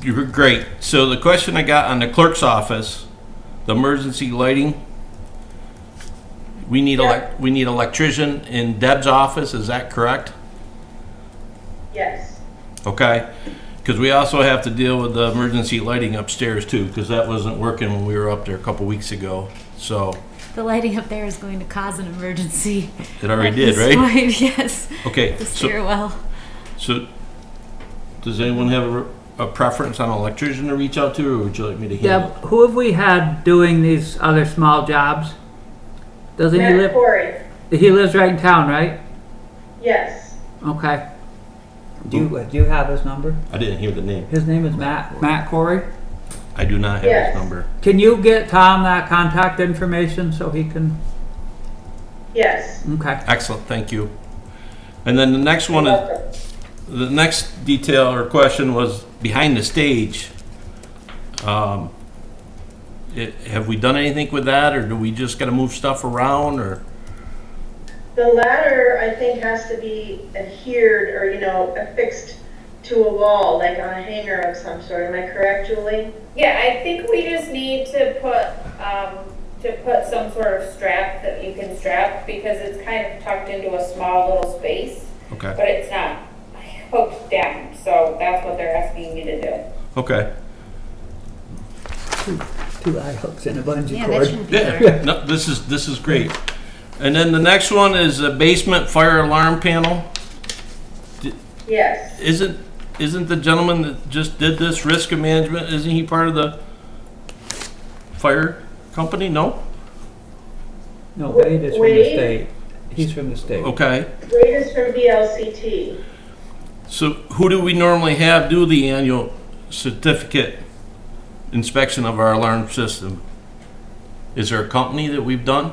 you're great. So the question I got on the clerk's office, the emergency lighting, we need we need electrician in Deb's office, is that correct? Yes. Okay, because we also have to deal with the emergency lighting upstairs too, because that wasn't working when we were up there a couple weeks ago. So The lighting up there is going to cause an emergency. it already at did, this right? point, yes. Okay, The so, stairwell. so does anyone have a preference on an electrician to reach out to, or would you like me to handle Deb, who have we had doing these other small jobs? Doesn't he Matt live? Corey, He lives right in town, right? yes. Okay. Do you have his number? it? I didn't hear the name. His name is Matt Corey. I do not have Yes. his number. Can you get Tom that contact information so he can? Yes. Okay. Excellent, thank you. And then the next one is, Welcome. the next detail or question was behind the stage. Have we done anything with that, or do we just gotta move stuff around, or? The ladder, I think, has to be adhered or, affixed to a wall, like on a hanger of some sort. Am I correct, Julie? yeah, I think we just need to put some sort of strap that you can strap, because it's kind of tucked into a small little space, Okay, but it's not hooked down, so that's what they're asking me to do. okay. Two eye hooks and a bungee Yeah, cord. that shouldn't be hard. Yeah, no, this is great. And then the next one is a basement fire alarm panel. Yes. Isn't isn't the gentleman that just did this risk management, isn't he part of the fire company? No? No, Wade is from the Wade? state. He's from the state. Okay. Wade is from VLCT. So who do we normally have do the annual certificate inspection of our alarm system? Is there a company that we've done?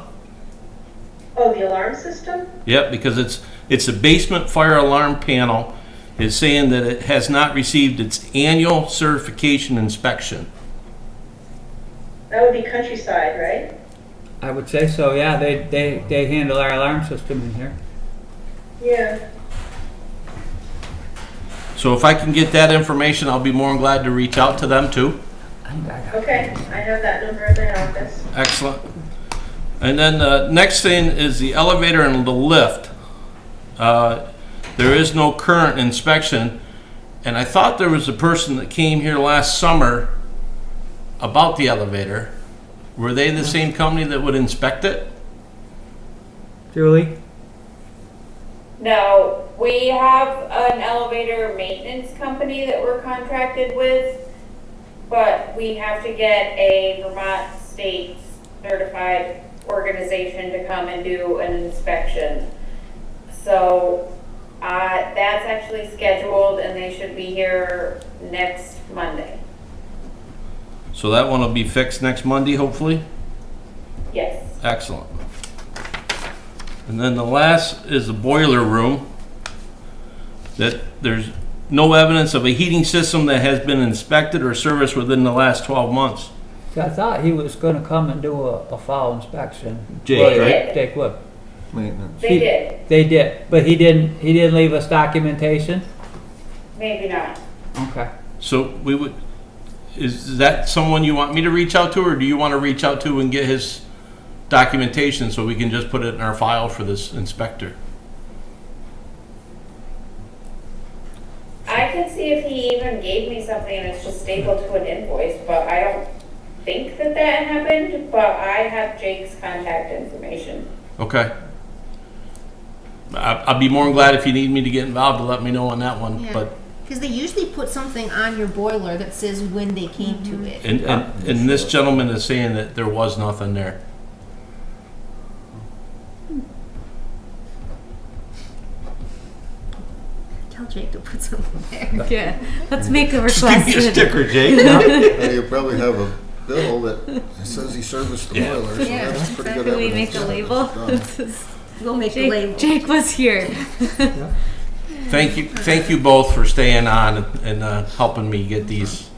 Oh, the alarm system? Yep, because it's a basement fire alarm panel is saying that it has not received its annual certification inspection. That would be Countryside, right? I would say so, yeah. They handle our alarm system in here. Yeah. So if I can get that information, I'll be more than glad to reach out to them too. Okay, I have that number in the office. Excellent. And then the next thing is the elevator and the lift. There is no current inspection, and I thought there was a person that came here last summer about the elevator. Were they the same company that would inspect it? Julie? No, we have an elevator maintenance company that we're contracted with, but we have to get a Vermont state certified organization to come and do an inspection. So that's actually scheduled and they should be here next Monday. So that one will be fixed next Monday, hopefully? Yes. Excellent. And then the last is the boiler room. That there's no evidence of a heating system that has been inspected or serviced within the last 12 months. See, I thought he was gonna come and do a fall inspection. Jake, right? Jake would. Maintenance. They did. They did, but he didn't leave us documentation? Maybe not. Okay. So we would, is that someone you want me to reach out to, or do you want to reach out to and get his documentation so we can just put it in our file for this inspector? I can see if he even gave me something and it's just stapled to an invoice, but I don't think that happened, but I have Jake's contact information. Okay. I'd be more than glad if you need me to get involved to let me know on that one, Yeah. but, Because they usually put something on your boiler that says when they came to it. and this gentleman is saying that there was nothing there. Tell Jake to put something there. Yeah, let's make a Just request. give me a sticker, Jake. Well, you probably have a bill that says he serviced the Yeah. boiler, so Yeah, that's pretty good Can we evidence make a that it label? was done. We'll make a label. Jake was here. Thank you both for staying on and helping me get these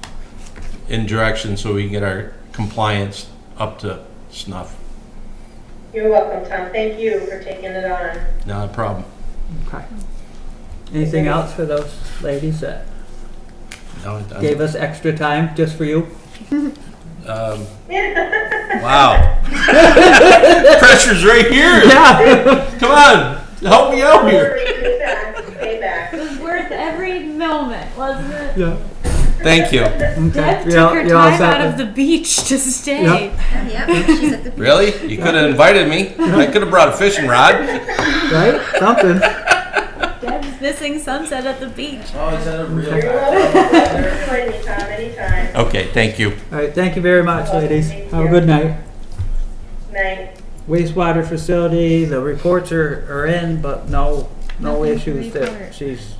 in direction so we can get our compliance up to snuff. You're welcome, Tom. Thank you for taking it on. Not a problem. Okay. Anything else for those ladies that No, gave us extra time just for you? Wow. Pressure's right here. Yeah. Come on, help me out here. Payback. It was worth every moment, wasn't it? Yeah. Thank you. Okay. Deb You took all- her you all time set out of with- the beach to stay. Yep. Yep, she's at the beach. Really? You could have invited me. I could have brought a fishing rod. Right? Something. Deb's missing sunset at the beach. You're welcome. Join me, Tom, anytime. Okay, thank you. All right, thank you very much, ladies. Thank Have a you. good night. Night. Wastewater facility, the reports are in, but no Nothing to issues that report. she's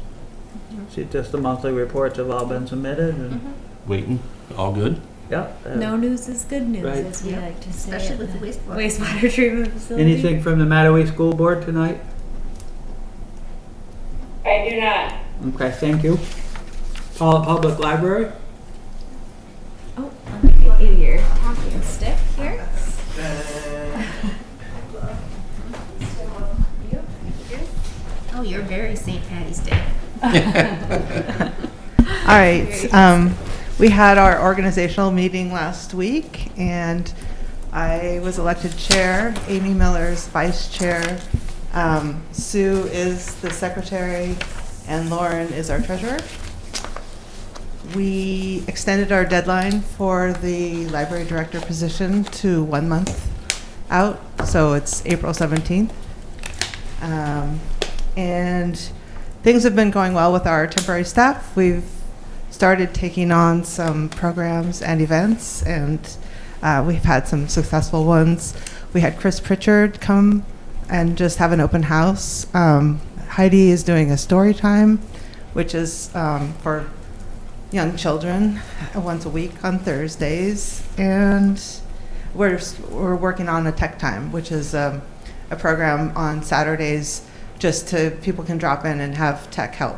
just the monthly reports have all been submitted and, Waiting. All good? yeah. No news is good news, Right. as we Yep. like to say. Especially at with the wastewater. wastewater treatment facility. Anything from the Mattaway School Board tonight? I do not. Okay, thank you. Public Library? Oh, let me get you your talking stick here. Oh, you're very St. Patty's Day. All right. We had our organizational meeting last week, and I was elected chair. Amy Miller's vice chair. Sue is the secretary, and Lauren is our treasurer. We extended our deadline for the library director position to 1 month out, so it's April 17th. And things have been going well with our temporary staff. We've started taking on some programs and events, and we've had some successful ones. We had Chris Pritchard come and just have an open house. Heidi is doing a story time, which is for young children once a week on Thursdays. And we're working on a tech time, which is a program on Saturdays just to people can drop in and have tech help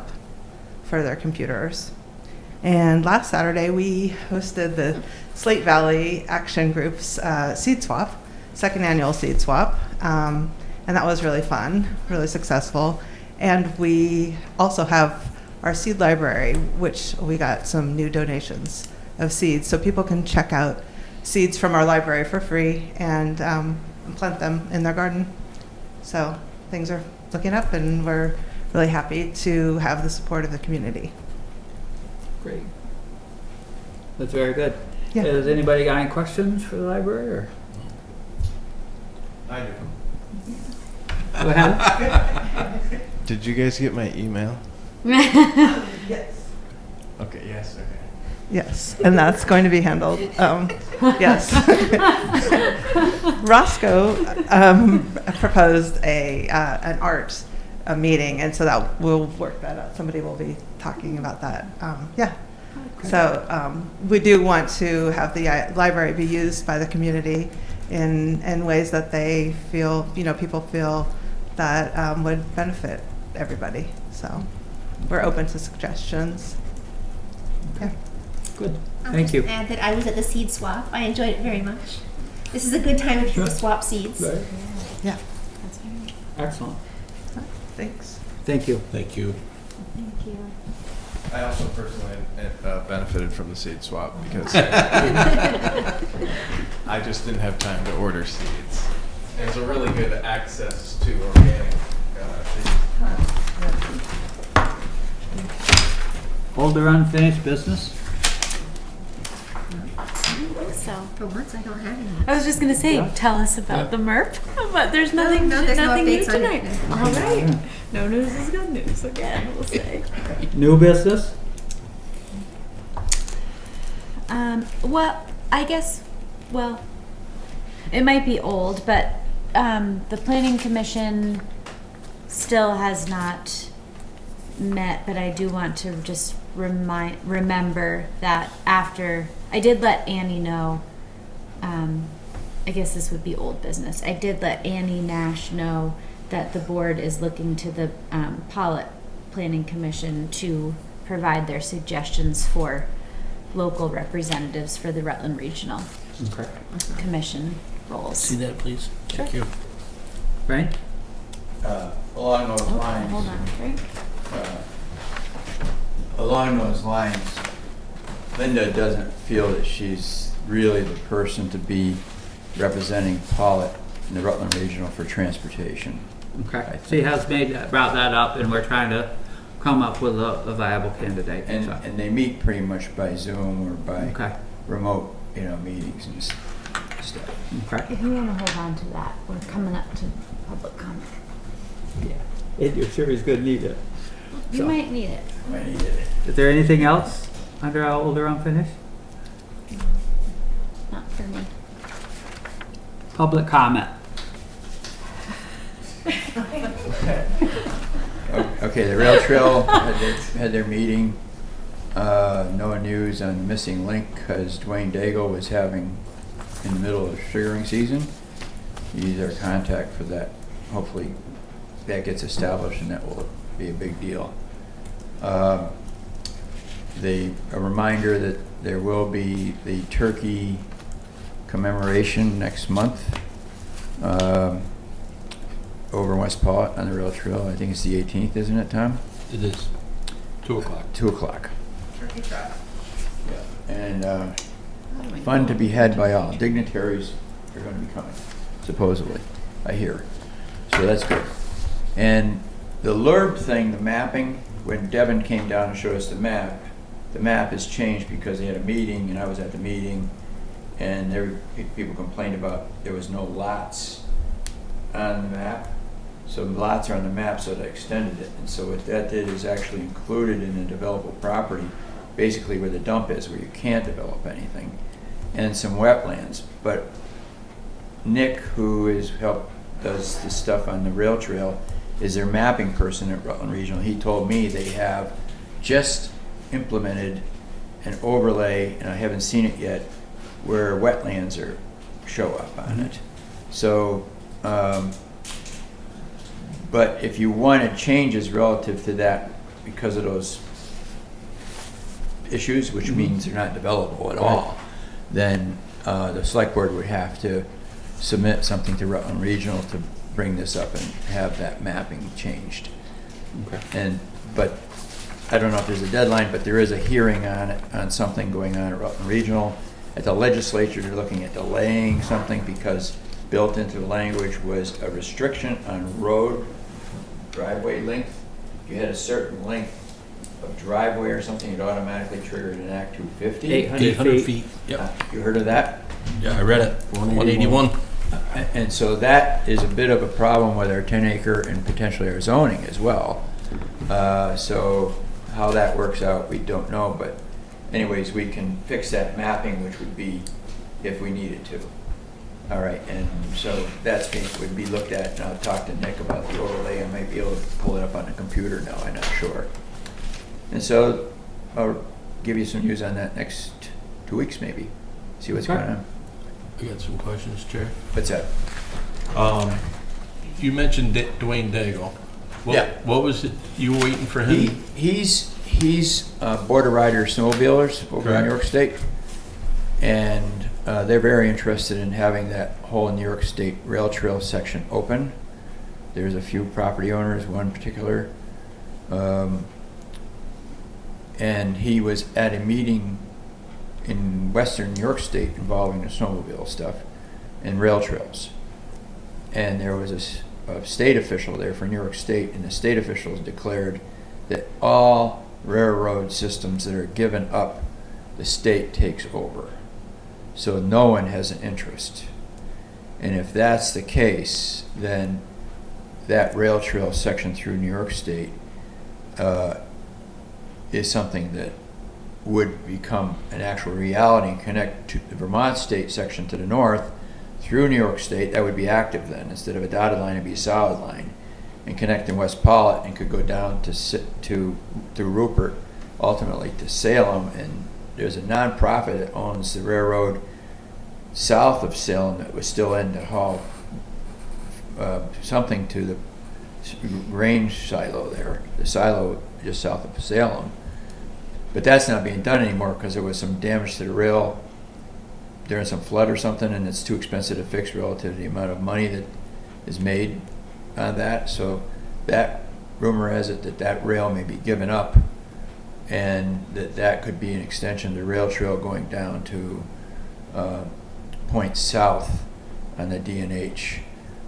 for their computers. And last Saturday, we hosted the Slate Valley Action Group's seed swap, second annual seed swap. And that was really fun, really successful. And we also have our seed library, which we got some new donations of seeds. So people can check out seeds from our library for free and plant them in their garden. So things are looking up, and we're really happy to have the support of the community. Great. That's very good. Yeah. Has anybody got any questions for the library? Or? I do. Go ahead. Did you guys get my email? Yes. Okay, yes, okay. Yes, and that's going to be handled. Yes. Roscoe proposed an art meeting, and so that we'll work that out. Somebody will be talking about that. Yeah. So we do want to have the library be used by the community in ways that they feel, people feel that would benefit everybody. So we're open to suggestions. Yeah. Good. I'll Thank just you. add that I was at the seed swap. I enjoyed it very much. This is a good time of year to swap seeds. Right. Yeah. That's very Excellent. Thanks. Thank you. Thank you. Thank you. I also personally benefited from the seed swap because I just didn't have time to order seeds. There's a really good access to organic seeds. Older unfinished business? So, For once, I don't have any. I was just gonna say, Yeah. tell us about the MERP, but there's nothing, no, there's no nothing new updates on tonight. it. All right, no news is good news again. We'll say. New business? Well, I guess, well, it might be old, but the Planning Commission still has not met, but I do want to just remember that after, I did let Annie know, I guess this would be old business. I did let Annie Nash know that the board is looking to the Pawlet Planning Commission to provide their suggestions for local representatives for the Rutland Regional Okay. Commission roles. See that, please? Sure. Thank you. Right? Along those lines. Hold on, Frank. Along those lines, Linda doesn't feel that she's really the person to be representing Pawlet in the Rutland Regional for transportation. Okay. She has brought that up, and we're trying to come up with a viable candidate. And, so. and they meet pretty much by Zoom or by Okay. remote, meetings and stuff. Okay. If you want to hold on to that, we're coming up to public comment. Yeah. You're sure he's going to need it. You So. might need it. I needed it. Is there anything else under our older unfinished? Not for me. Public comment. Okay, the rail trail had their meeting. No news on the missing link because Dwayne Daigle was having in the middle of sugaring season. He's our contact for that. Hopefully that gets established and that will be a big deal. A reminder that there will be the turkey commemoration next month over in West Pawlet on the rail trail. I think it's the 18th, isn't it, Tom? It is 2 o'clock. 2 o'clock. Yeah. And fun to be had by all. Dignitaries are going to be coming, supposedly, I hear. So that's good. And the LURB thing, the mapping, when Devin came down and showed us the map has changed because they had a meeting, and I was at the meeting, and people complained about there was no lots on the map. So lots are on the map, so they extended it. And so what that did is actually included in the developable property, basically where the dump is, where you can't develop anything, and some wetlands. But Nick, who does the stuff on the rail trail, is their mapping person at Rutland Regional. He told me they have just implemented an overlay, and I haven't seen it yet, where wetlands show up on it. So, but if you wanted changes relative to that because of those issues, which means they're not developable at all, then the select board would have to submit something to Rutland Regional to bring this up and have that mapping changed. Okay. But I don't know if there's a deadline, but there is a hearing on it, on something going on at Rutland Regional. At the legislature, they're looking at delaying something because built into the language was a restriction on road driveway length. If you had a certain length of driveway or something, it automatically triggered an Act 250. 800 feet. Yep. You heard of that? Yeah, I read it. 181. And so that is a bit of a problem with our 10-acre and potentially our zoning as well. So how that works out, we don't know. But anyways, we can fix that mapping, which would be if we needed to. All right, and so that's would be looked at, and I'll talk to Nick about the overlay. I might be able to pull it up on the computer now, I'm not sure. And so I'll give you some news on that next 2 weeks maybe. See what's going on. I got some questions, Chair. What's that? You mentioned Dwayne Daigle. Yeah. What was it? You were waiting for him? He's Border Rider snowmobilers over in New York State. And they're very interested in having that whole New York State rail trail section open. There's a few property owners, one particular. And he was at a meeting in western New York State involving the snowmobile stuff and rail trails. And there was a state official there for New York State, and the state officials declared that all railroad systems that are given up, the state takes over. So no one has an interest. And if that's the case, then that rail trail section through New York State is something that would become an actual reality and connect to the Vermont State section to the north through New York State. That would be active then. Instead of a dotted line, it'd be a solid line, and connect in West Pawlet and could go down to Rupert, ultimately to Salem. And there's a nonprofit that owns the railroad south of Salem that was still in to haul something to the grain silo there, the silo just south of Salem. But that's not being done anymore because there was some damage to the rail during some flood or something, and it's too expensive to fix relative to the amount of money that is made on that. So that rumor has it that that rail may be given up, and that could be an extension of the rail trail going down to point south on the D&H,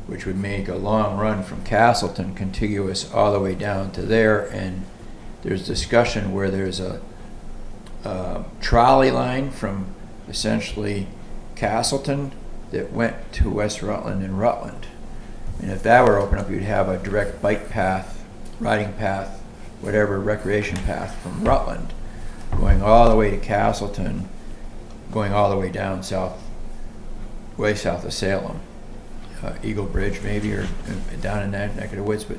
which would make a long run from Castleton contiguous all the way down to there. And there's discussion where there's a trolley line from essentially Castleton that went to West Rutland and Rutland. And if that were open up, you'd have a direct bike path, riding path, whatever, recreation path from Rutland, going all the way to Castleton, going all the way down south, way south of Salem. Eagle Bridge maybe, or down in that neck of the woods, but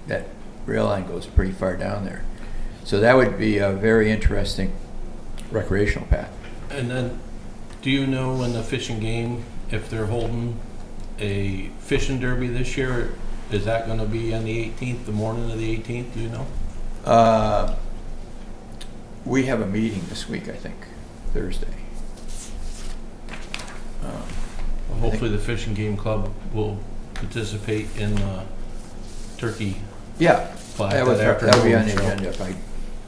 that rail line goes pretty far down there. So that would be a very interesting recreational path. And then, do you know in the Fish and Game if they're holding a fishing derby this year? Is that going to be on the 18th, the morning of the 18th? Do you know? We have a meeting this week, I think, Thursday. Well, hopefully the Fish and Game Club will participate in the turkey. Yeah, flag that would be on the so. agenda if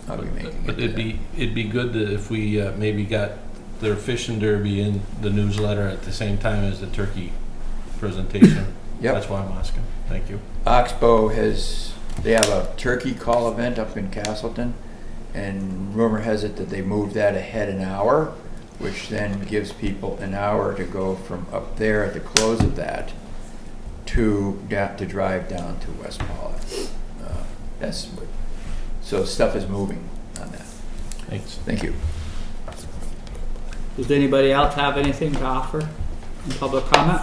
I'll be making But it. it'd be good that if we maybe got their fishing derby in the newsletter at the same time as the turkey presentation. Yep. That's why I'm asking. Thank you. Oxbow they have a turkey call event up in Castleton, and rumor has it that they moved that ahead an hour, which then gives people an hour to go from up there at the close of that to drive down to West Pawlet. That's what, so stuff is moving on that. Thanks. Thank you. Does anybody else have anything to offer in public comment?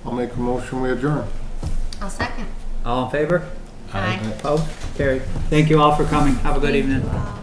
I'll make a motion, we adjourn. I'll second. All in favor? Aye. Opposed? Carried. Thank you all for coming. Have a good evening. Wow.